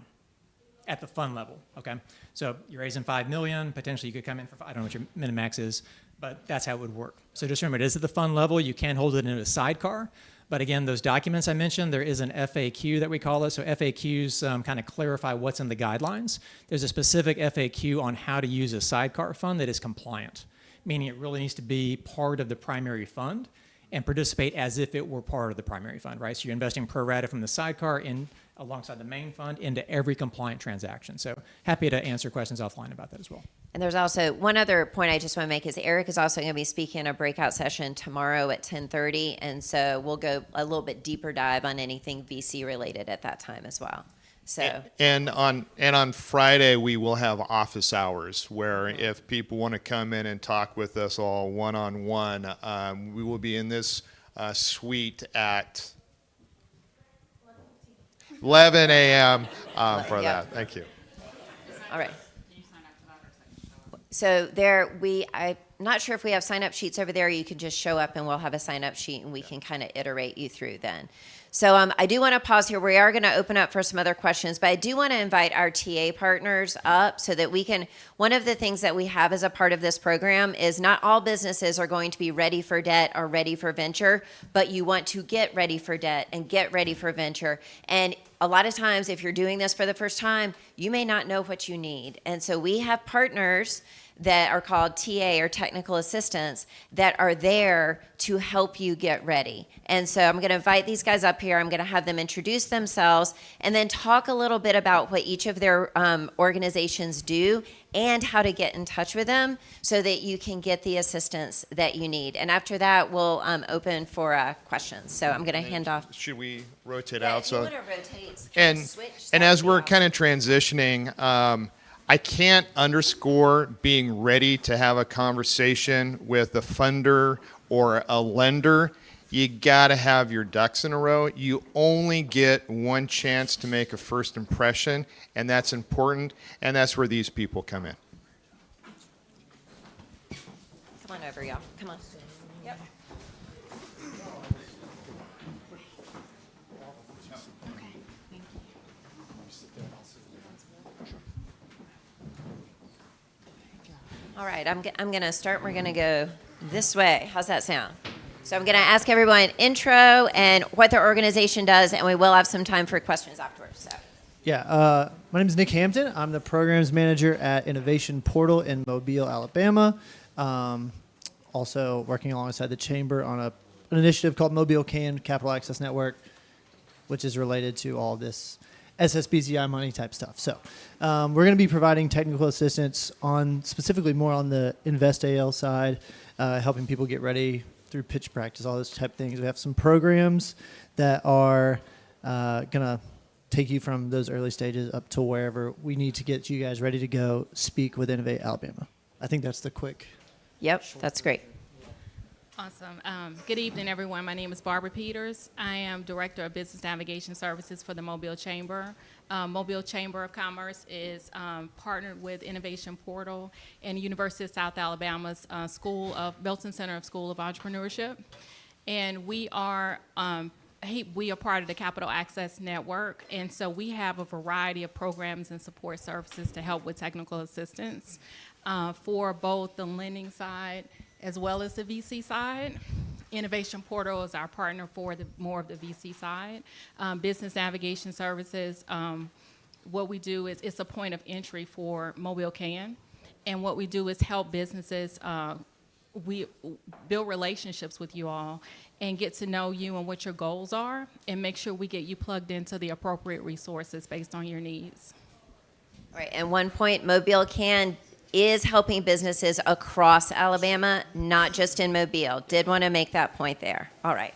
at the fund level. Okay. So you're raising $5 million. Potentially you could come in for, I don't know what your min max is, but that's how it would work. So just remember, it is at the fund level. You can hold it in a sidecar. But again, those documents I mentioned, there is an FAQ that we call it. So FAQs kind of clarify what's in the guidelines. There's a specific FAQ on how to use a sidecar fund that is compliant, meaning it really needs to be part of the primary fund and participate as if it were part of the primary fund, right? So you're investing pro rata from the sidecar in alongside the main fund into every compliant transaction. So happy to answer questions offline about that as well. And there's also one other point I just want to make is Eric is also going to be speaking in a breakout session tomorrow at 10:30, and so we'll go a little bit deeper dive on anything VC related at that time as well. So And on Friday, we will have office hours where if people want to come in and talk with us all one-on-one, we will be in this suite at 11 a.m. For Yeah. that. Thank you. all right. Can you sign up for that or second? So there, I'm not sure if we have sign-up sheets over there. You can just show up and we'll have a sign-up sheet and we can kind of iterate you through then. So I do want to pause here. We are going to open up for some other questions, but I do want to invite our TA partners up so that we can, one of the things that we have as a part of this program is not all businesses are going to be ready for debt or ready for venture, but you want to get ready for debt and get ready for venture. And a lot of times, if you're doing this for the first time, you may not know what you need. And so we have partners that are called TA or technical assistants that are there to help you get ready. And so I'm going to invite these guys up here. I'm going to have them introduce themselves and then talk a little bit about what each of their organizations do and how to get in touch with them so that you can get the assistance that you need. And after that, we'll open for questions. So I'm going to hand off. Should we rotate Yeah, out? if you want to rotate, And switch, and that as would be we're awesome. kind of transitioning, I can't underscore being ready to have a conversation with a funder or a lender. You got to have your ducks in a row. You only get one chance to make a first impression, and that's important, and that's where these people come in. Come on over, y'all. Come on. Yep. All right, I'm going to start. We're going to go this way. How's that sound? So I'm going to ask everyone intro and what their organization does, and we will have some time for questions afterwards. So, Yeah, my name is Nick Hampton. I'm the programs manager at Innovation Portal in Mobile, Alabama. Also working alongside the chamber on an initiative called Mobile CAN Capital Access Network, which is related to all this SSBCI money type stuff. So we're going to be providing technical assistance on specifically more on the Invest AL side, helping people get ready through pitch practice, all those type of things. We have some programs that are going to take you from those early stages up to wherever we need to get you guys ready to go speak with Innovate Alabama. I think that's the quick. Yep, that's great. Awesome. Good evening, everyone. My name is Barbara Peters. I am Director of Business Navigation Services for the Mobile Chamber. Mobile Chamber of Commerce is partnered with Innovation Portal and University of South Alabama's Belton Center of School of Entrepreneurship. And we are part of the Capital Access Network, and so we have a variety of programs and support services to help with technical assistance for both the lending side as well as the VC side. Innovation Portal is our partner for more of the VC side. Business Navigation Services, what we do is it's a point of entry for Mobile CAN, and what we do is help businesses we build relationships with you all and get to know you and what your goals are and make sure we get you plugged into the appropriate resources based on your needs. All right, and one point, Mobile CAN is helping businesses across Alabama, not just in Mobile. Did want to make that point there. All right.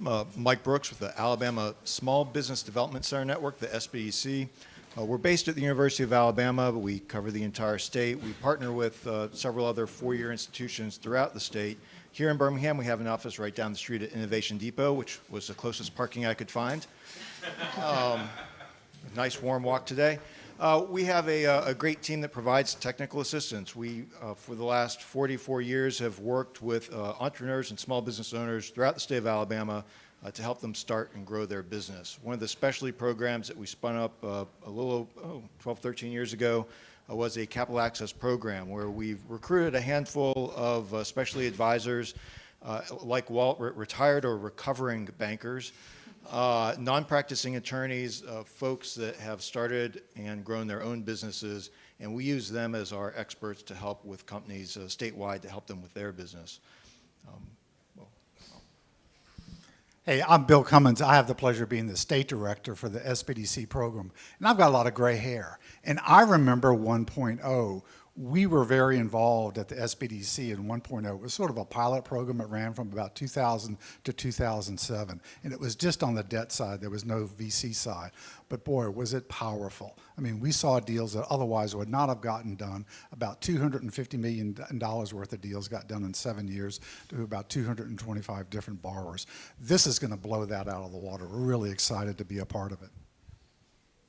I'm Mike Brooks with the Alabama Small Business Development Center Network, the SBEC. We're based at the University of Alabama, but we cover the entire state. We partner with several other four-year institutions throughout the state. Here in Birmingham, we have an office right down the street at Innovation Depot, which was the closest parking I could find. Nice warm walk today. We have a great team that provides technical assistance. We, for the last 44 years, have worked with entrepreneurs and small business owners throughout the state of Alabama to help them start and grow their business. One of the specialty programs that we spun up a little 12, 13 years ago was a capital access program where we've recruited a handful of specialty advisors like Walt, retired or recovering bankers, non-practicing attorneys, folks that have started and grown their own businesses, and we use them as our experts to help with companies statewide to help them with their business. Hey, I'm Bill Cummins. I have the pleasure of being the state director for the SBDC program, and I've got a lot of gray hair. And I remember 1.0. We were very involved at the SBDC in 1.0. It was sort of a pilot program that ran from about 2000 to 2007. And it was just on the debt side. There was no VC side. But boy, was it powerful. I mean, we saw deals that otherwise would not have gotten done. About $250 million worth of deals got done in 7 years to about 225 different borrowers. This is going to blow that out of the water. We're really excited to be a part of it.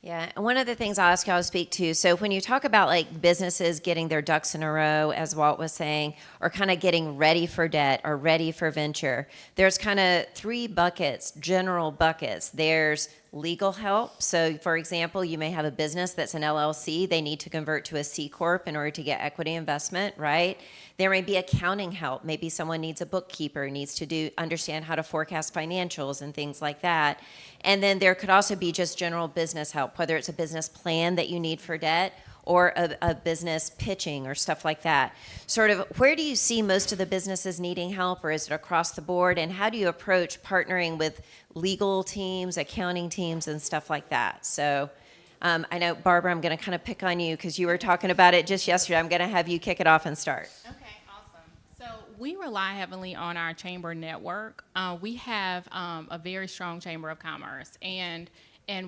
Yeah, and one of the things I'll ask y'all to speak to, so when you talk about like businesses getting their ducks in a row, as Walt was saying, or kind of getting ready for debt or ready for venture, there's kind of three buckets, general buckets. There's legal help. So for example, you may have a business that's an LLC. They need to convert to a C Corp in order to get equity investment, right? There may be accounting help. Maybe someone needs a bookkeeper, needs to understand how to forecast financials and things like that. And then there could also be just general business help, whether it's a business plan that you need for debt or a business pitching or stuff like that. Sort of, where do you see most of the businesses needing help, or is it across the board? And how do you approach partnering with legal teams, accounting teams, and stuff like that? So I know, Barbara, I'm going to kind of pick on you because you were talking about it just yesterday. I'm going to have you kick it off and start. Okay, awesome. So we rely heavily on our chamber network. We have a very strong chamber of commerce, and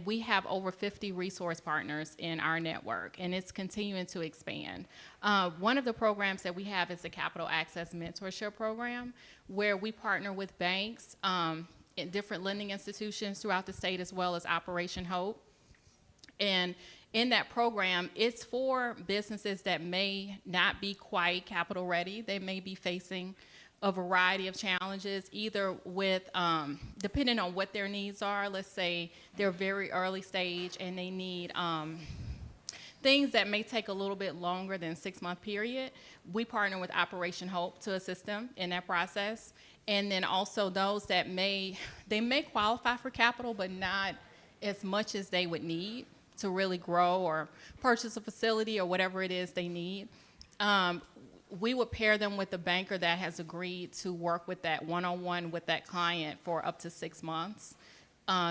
we have over 50 resource partners in our network, and it's continuing to expand. One of the programs that we have is the Capital Access Mentorship Program, where we partner with banks, in different lending institutions throughout the state, as well as Operation Hope. And in that program, it's for businesses that may not be quite capital ready. They may be facing a variety of challenges, either with, depending on what their needs are. Let's say they're very early stage and they need things that may take a little bit longer than a 6-month period. We partner with Operation Hope to assist them in that process. And then also those that may qualify for capital, but not as much as they would need to really grow or purchase a facility or whatever it is they need. We would pair them with a banker that has agreed to work with that one-on-one with that client for up to 6 months.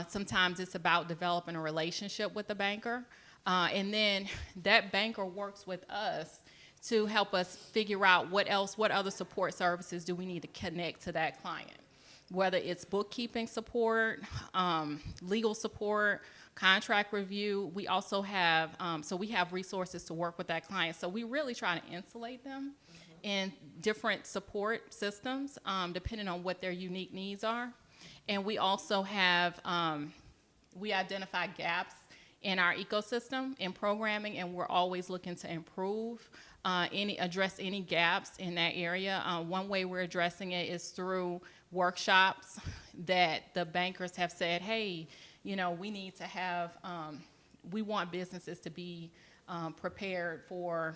Sometimes it's about developing a relationship with the banker. And then that banker works with us to help us figure out what other support services do we need to connect to that client. Whether it's bookkeeping support, legal support, contract review. We also have, so we have resources to work with that client. So we really try to insulate them in different support systems, depending on what their unique needs are. And we also have, we identify gaps in our ecosystem in programming, and we're always looking to improve, address any gaps in that area. One way we're addressing it is through workshops that the bankers have said, hey, you know, we need to have, we want businesses to be prepared for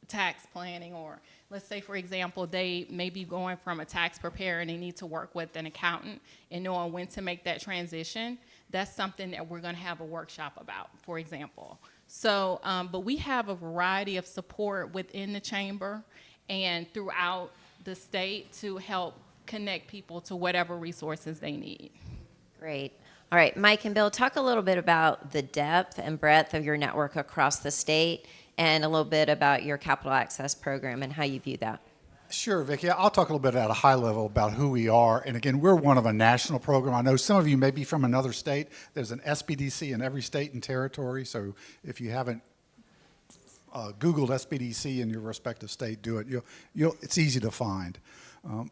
tax planning, or let's say, for example, they may be going from a tax preparer and they need to work with an accountant and knowing when to make that transition. That's something that we're going to have a workshop about, for example. So, but we have a variety of support within the chamber and throughout the state to help connect people to whatever resources they need. Great. All right, Mike and Bill, talk a little bit about the depth and breadth of your network across the state and a little bit about your capital access program and how you view that. Sure, Vicki. I'll talk a little bit at a high level about who we are. And again, we're one of a national program. I know some of you may be from another state. There's an SBDC in every state and territory. So if you haven't Googled SBDC in your respective state, do it. It's easy to find.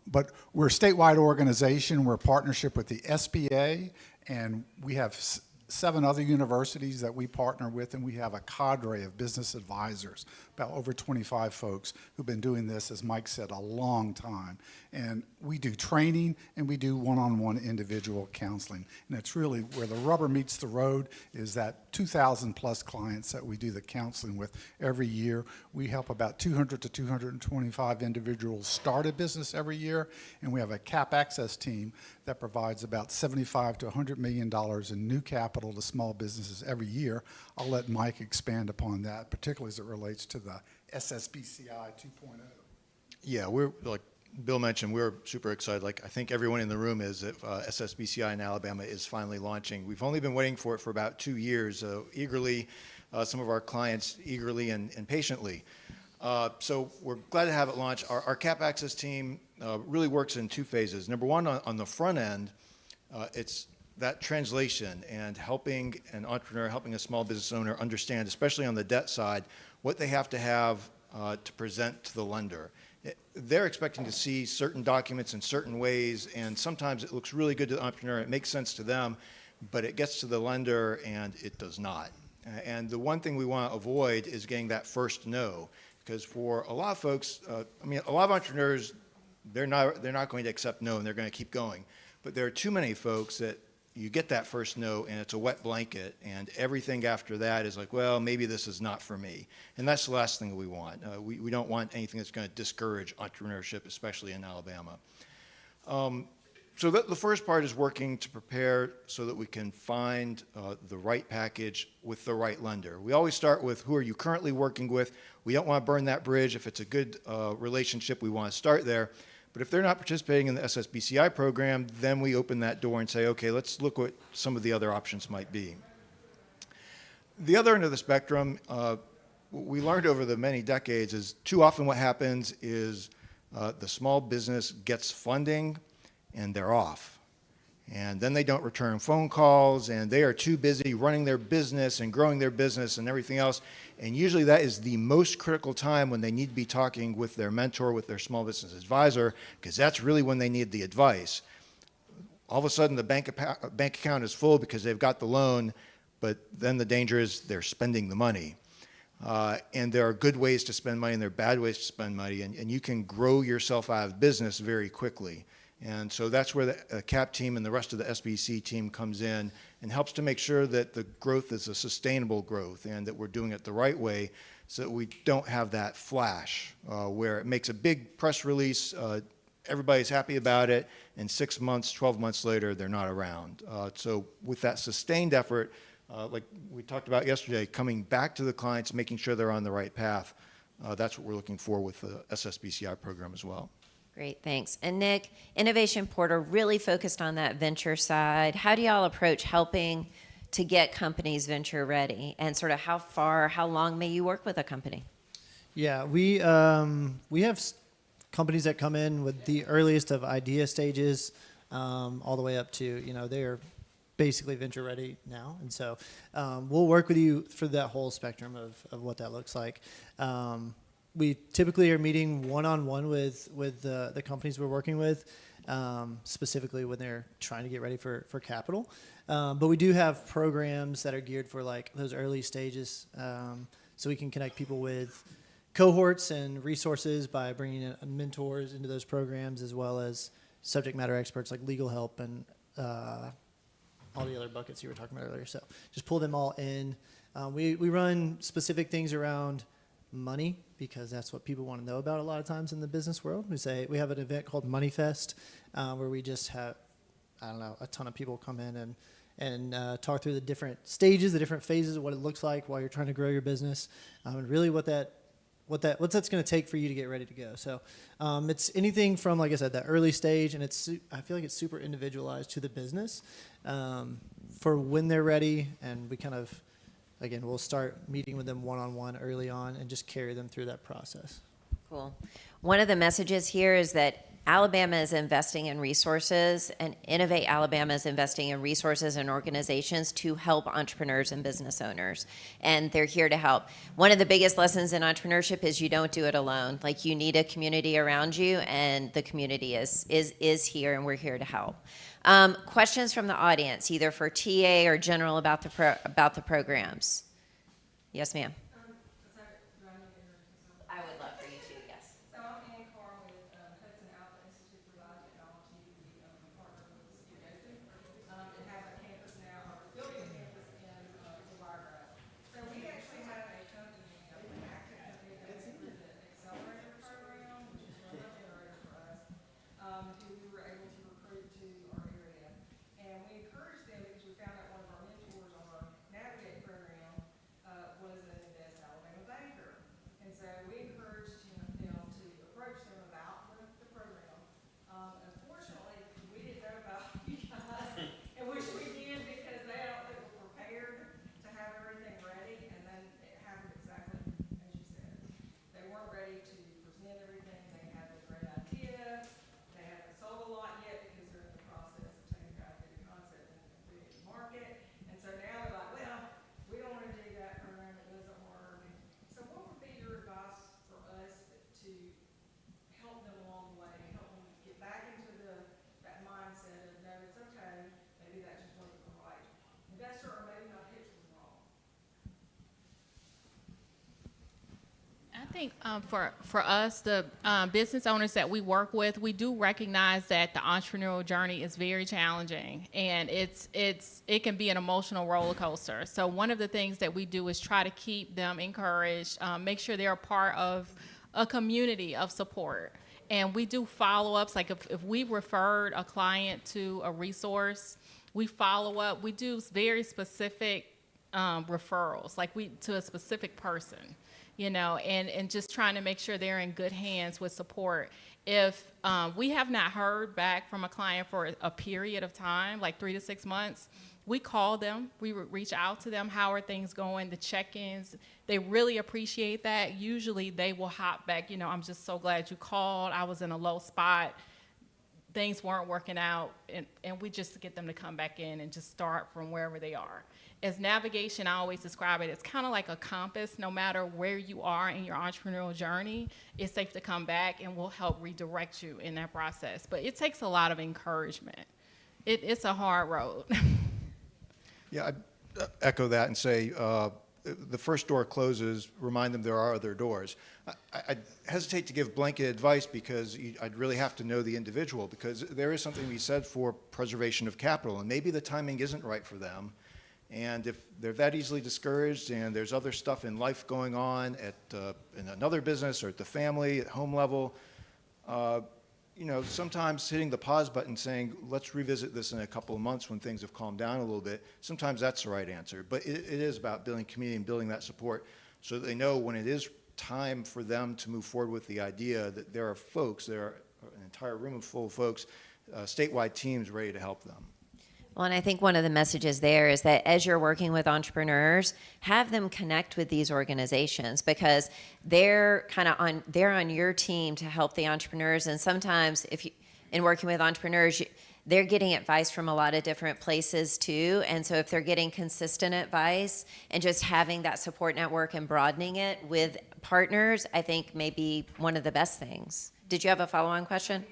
But we're a statewide organization. We're a partnership with the SBA, and we have 7 other universities that we partner with, and we have a cadre of business advisors, about over 25 folks who've been doing this, as Mike said, a long time. And we do training, and we do one-on-one individual counseling. And it's really where the rubber meets the road is that 2,000 plus clients that we do the counseling with every year. We help about 200 to 225 individuals start a business every year, and we have a cap access team that provides about $75 to $100 million in new capital to small businesses every year. I'll let Mike expand upon that, particularly as it relates to the SSBCI 2.0. Yeah, we're, like Bill mentioned, we're super excited. Like I think everyone in the room is that SSBCI in Alabama is finally launching. We've only been waiting for it for about 2 years, eagerly, some of our clients eagerly and patiently. So we're glad to have it launch. Our cap access team really works in 2 phases. Number one, on the front end, it's that translation and helping an entrepreneur, helping a small business owner understand, especially on the debt side, what they have to present to the lender. They're expecting to see certain documents in certain ways, and sometimes it looks really good to the entrepreneur, it makes sense to them, but it gets to the lender and it does not. And the one thing we want to avoid is getting that first no, because for a lot of folks, a lot of entrepreneurs, they're not going to accept no and they're going to keep going. But there are too many folks that you get that first no and it's a wet blanket, and everything after that is like, well, maybe this is not for me. And that's the last thing we want. We don't want anything that's going to discourage entrepreneurship, especially in Alabama. So the first part is working to prepare so that we can find the right package with the right lender. We always start with who are you currently working with. We don't want to burn that bridge. If it's a good relationship, we want to start there. But if they're not participating in the SSBCI program, then we open that door and say, okay, let's look what some of the other options might be. The other end of the spectrum, what we learned over the many decades is too often what happens is the small business gets funding and they're off. And then they don't return phone calls, and they are too busy running their business and growing their business and everything else. And usually that is the most critical time when they need to be talking with their mentor, with their small business advisor, because that's really when they need the advice. All of a sudden the bank account is full because they've got the loan, but then the danger is they're spending the money. And there are good ways to spend money and there are bad ways to spend money, and you can grow yourself out of business very quickly. And so that's where the CAP team and the rest of the SBC team comes in and helps to make sure that the growth is a sustainable growth and that we're doing it the right way so that we don't have that flash where it makes a big press release everybody's happy about it, and 6 months, 12 months later, they're not around. So with that sustained effort, like we talked about yesterday, coming back to the clients, making sure they're on the right path, that's what we're looking for with the SSBCI program as well. Great, thanks. And Nick, Innovation Portal really focused on that venture side. How do y'all approach helping to get companies venture ready? And sort of how long may you work with a company? Yeah, we have companies that come in with the earliest of idea stages, all the way up to, you know, they're basically venture ready now. And so we'll work with you for that whole spectrum of what that looks like. We typically are meeting one-on-one with the companies we're working with, specifically when they're trying to get ready for capital. But we do have programs that are geared for like those early stages, so we can connect people with cohorts and resources by bringing in mentors into those programs, as well as subject matter experts like legal help and all the other buckets you were talking about earlier. So just pull them all in. We run specific things around money, because that's what people want to know about a lot of times in the business world. We have an event called Money Fest, where we just have, I don't know, a ton of people come in and talk through the different stages, the different phases of what it looks like while you're trying to grow your business, and really what that's going to take for you to get ready to go. So it's anything from, like I said, that early stage, and I feel like it's super individualized to the business for when they're ready, and we kind of, again, we'll start meeting with them one-on-one early on and just carry them through that process. Cool. One of the messages here is that Alabama is investing in resources, and Innovate Alabama is investing in resources and organizations to help entrepreneurs and business owners, and they're here to help. One of the biggest lessons in entrepreneurship is you don't do it alone. Like, you need a community around you, and the community is here, and we're here to help. Questions from the audience, either for TA or general about the programs. Yes, ma'am. I would love for you to, yes. So I'm Ann Carr with Hudson Alpha Institute for Applied Technology. We partner with the city of Houston. It has a campus now, or it's building a campus in Wiregrass. So we actually have a company, an active company that went through the accelerator program, which is a real generator for us, who we were able to recruit to our area. And we encouraged them because we found out one of our mentors on our Navigate program was an Invest Alabama banker. And so we encouraged them to approach them about the program. Unfortunately, we didn't know about you guys, and wish we did, because they don't think we're prepared to have everything ready, and then it happened exactly as you said. They weren't ready to present everything. They had a great idea. They haven't sold a lot yet because they're in the process of taking out a good concept and putting it in the market. And so now they're like, well, we don't want to do that program. It doesn't work. So what would be your advice for us to help them along the way, help them get back into that mindset of, no, it's okay, maybe that just wasn't the right investor, or maybe my pitch was wrong? I think for us, the business owners that we work with, we do recognize that the entrepreneurial journey is very challenging, and it can be an emotional roller coaster. So one of the things that we do is try to keep them encouraged, make sure they're a part of a community of support. And we do follow-ups, like if we referred a client to a resource, we follow up. We do very specific referrals, like to a specific person, you know, and just trying to make sure they're in good hands with support. If we have not heard back from a client for a period of time, like 3 to 6 months, we call them, we reach out to them, how are things going, the check-ins. They really appreciate that. Usually they will hop back, you know, I'm just so glad you called. I was in a low spot. Things weren't working out, and we just get them to come back in and just start from wherever they are. As navigation, I always describe it, it's kind of like a compass. No matter where you are in your entrepreneurial journey, it's safe to come back, and we'll help redirect you in that process. But it takes a lot of encouragement. It's a hard road. Yeah, I echo that and say the first door closes, remind them there are other doors. I hesitate to give blanket advice because I'd really have to know the individual, because there is something to be said for preservation of capital, and maybe the timing isn't right for them. And if they're that easily discouraged and there's other stuff in life going on in another business or at the family, at home level, you know, sometimes hitting the pause button saying, let's revisit this in a couple of months when things have calmed down a little bit, sometimes that's the right answer. But it is about building community and building that support so that they know when it is time for them to move forward with the idea that there are folks, there are an entire room full of folks, statewide teams ready to help them. Well, and I think one of the messages there is that as you're working with entrepreneurs, have them connect with these organizations because they're on your team to help the entrepreneurs. And sometimes in working with entrepreneurs, they're getting advice from a lot of different places too. And so if they're getting consistent advice and just having that support network and broadening it with partners, I think may be one of the best things. Did you have a follow-on question?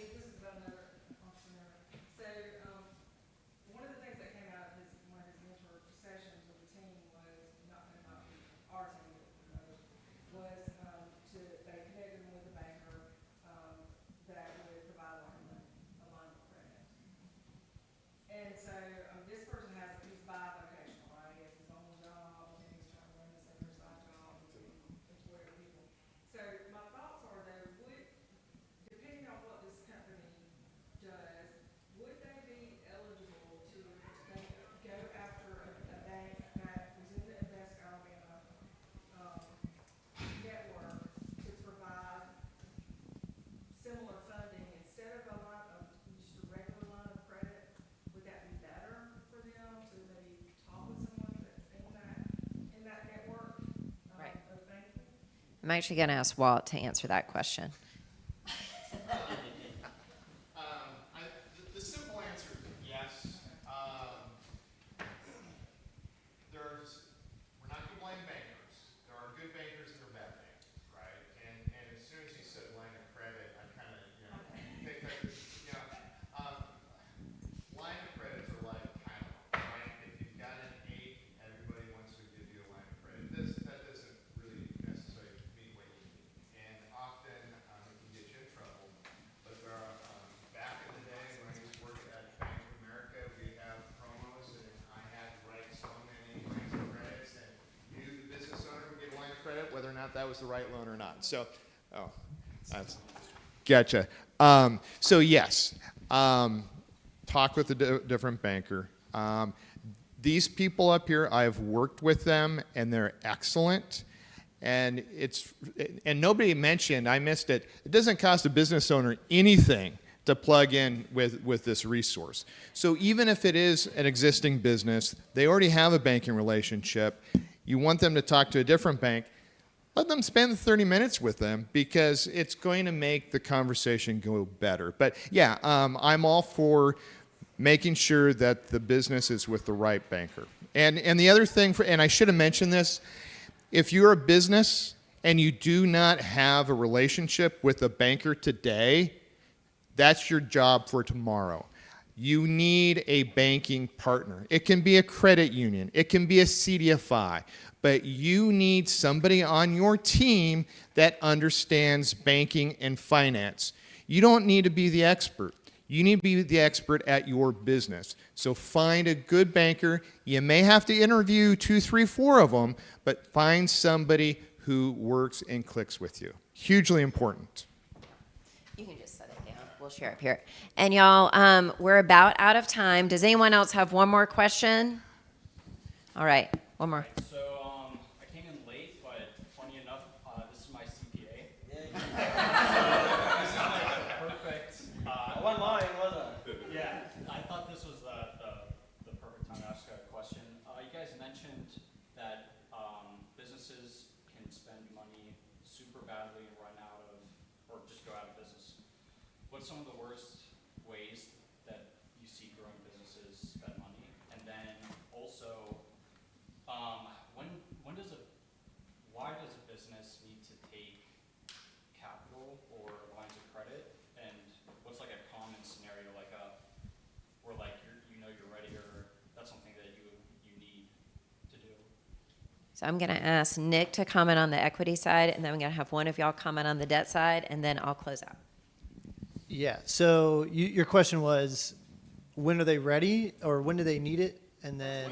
I'm actually going to ask Walt to answer that question. The simple answer is yes. We're not going to blame bankers. There are good bankers and there are bad bankers, right? And as soon as you said line of credit, I kind of, think that, line of credits are like Tylenol, right? If you've got an ache, everybody wants to give you a line of credit. That doesn't really necessarily mean what you need. And often it can get you in trouble. But there are, back in the day when I used to work at Bank of America, we have promos and I had to write so many lines of credits and you, the business owner, would get a line of credit whether or not that was the right loan or not. So, that's gotcha. So yes, talk with a different banker. These people up here, I've worked with them and they're excellent. And nobody mentioned, I missed it, it doesn't cost a business owner anything to plug in with this resource. So even if it is an existing business, they already have a banking relationship, you want them to talk to a different bank, let them spend 30 minutes with them because it's going to make the conversation go better. But yeah, I'm all for making sure that the business is with the right banker. And the other thing, and I should have mentioned this, if you're a business and you do not have a relationship with a banker today, that's your job for tomorrow. You need a banking partner. It can be a credit union. It can be a CDFI. But you need somebody on your team that understands banking and finance. You don't need to be the expert. You need to be the expert at your business. So find a good banker. You may have to interview 2, 3, 4 of them, but find somebody who works and clicks with you. Hugely important. You can just set it down. We'll share up here. And y'all, we're about out of time. Does anyone else have one more question? All right, one more. So I came in late, but funny enough, this is my CPA. Perfect. I went mine, wasn't it? Yeah, I thought this was the perfect time to ask a question. You guys mentioned that businesses can spend money super badly and run out of, or just go out of business. What's some of the worst ways that you see growing businesses spend money? And then also, why does a business need to take capital or lines of credit? And what's like a common scenario, where you're ready, or that's something that you need to do? So I'm going to ask Nick to comment on the equity side, and then I'm going to have one of y'all comment on the debt side, and then I'll close out. Yeah. So your question was, when are they ready, or when do they need it, and then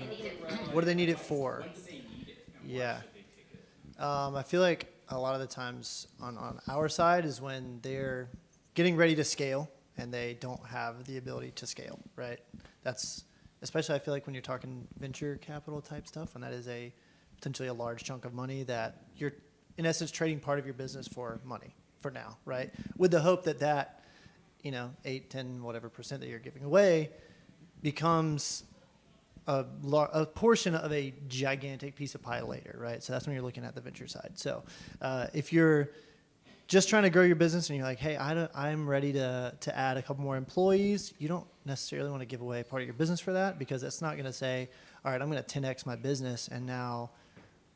what do they need it for? When do they need it? And Yeah. why should they take it? I feel like a lot of the times on our side is when they're getting ready to scale and they don't have the ability to scale, right? That's especially, I feel like when you're talking venture capital type stuff, and that is a potentially a large chunk of money that you're in essence trading part of your business for money for now, right? With the hope that that, 8, 10, whatever percent that you're giving away becomes a portion of a gigantic piece of pie later, right? So that's when you're looking at the venture side. So if you're just trying to grow your business and you're like, hey, I'm ready to add a couple more employees, you don't necessarily want to give away part of your business for that, because it's not going to say, all right, I'm going to 10x my business and now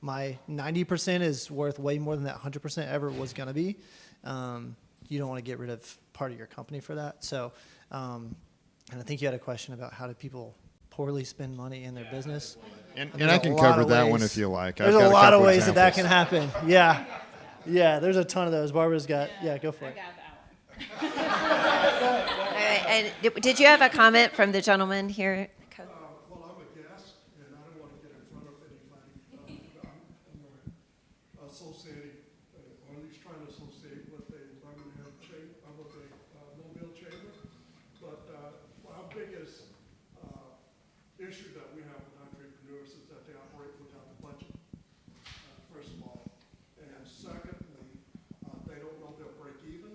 my 90% is worth way more than that 100% ever was going to be. You don't want to get rid of part of your company for that. So, and I think you had a question about how do people poorly spend money in their business. And I can cover that one if you like. There's a lot of ways that can happen. Yeah. Yeah, there's a ton of those. Barbara's got, go for it. All right, and did you have a comment from the gentleman here? Well, I'm a guest, and I don't want to get in front of anybody. I'm associating, or at least trying to associate with the Birmingham Chamber, with the Mobile Chamber. But our biggest issue that we have with entrepreneurs is that they operate without a budget, first of all. And secondly, they don't know their break even,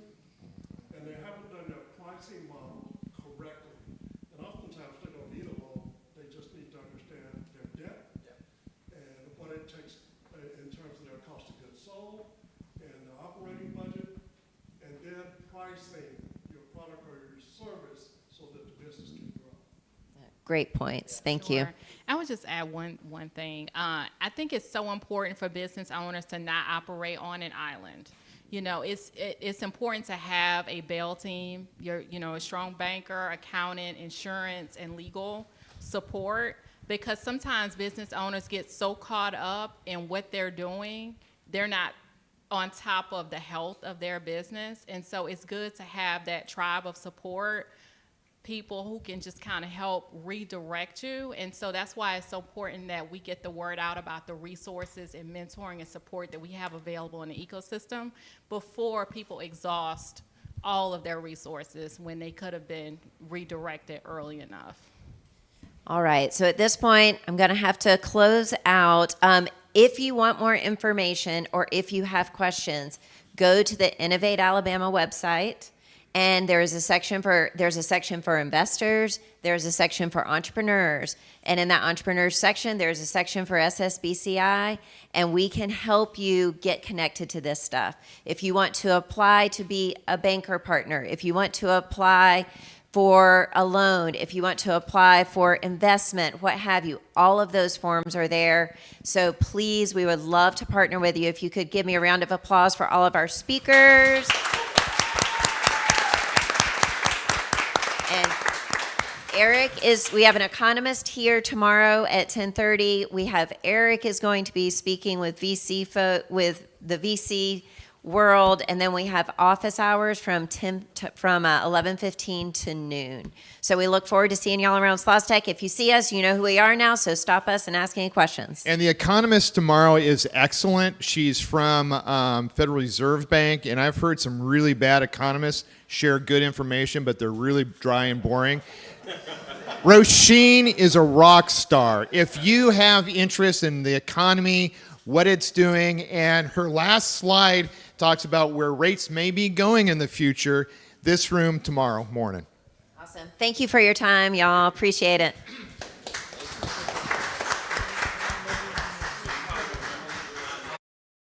and they haven't done their pricing model correctly. And oftentimes they don't need a loan, they just need to understand their debt and what it takes in terms of their cost of goods sold and the operating budget, and then pricing your product or your service so that the business can grow. Great points. Thank you. Sure. I would just add one thing. I think it's so important for business owners to not operate on an island. It's important to have a bail team, a strong banker, accountant, insurance, and legal support, because sometimes business owners get so caught up in what they're doing, they're not on top of the health of their business. And so it's good to have that tribe of support, people who can just kind of help redirect you. And so that's why it's so important that we get the word out about the resources and mentoring and support that we have available in the ecosystem before people exhaust all of their resources when they could have been redirected early enough. All right, so at this point, I'm going to have to close out. If you want more information or if you have questions, go to the Innovate Alabama website. And there's a section for investors, there's a section for entrepreneurs, and in that entrepreneurs section, there's a section for SSBCI, and we can help you get connected to this stuff. If you want to apply to be a banker partner, if you want to apply for a loan, if you want to apply for investment, what have you, all of those forms are there. So please, we would love to partner with you. If you could give me a round of applause for all of our speakers. And we have an economist here tomorrow at 10:30. We have Eric is going to be speaking with with the VC world, and then we have office hours from 11:15 to noon. So we look forward to seeing y'all around Sloss Tech. If you see us, you know who we are now, so stop us and ask any questions. And the economist tomorrow is excellent. She's from Federal Reserve Bank, and I've heard some really bad economists share good information, but they're really dry and boring. Roisin is a rock star. If you have interest in the economy, what it's doing, and her last slide talks about where rates may be going in the future, this room tomorrow morning. Awesome. Thank you for your time, y'all. Appreciate it.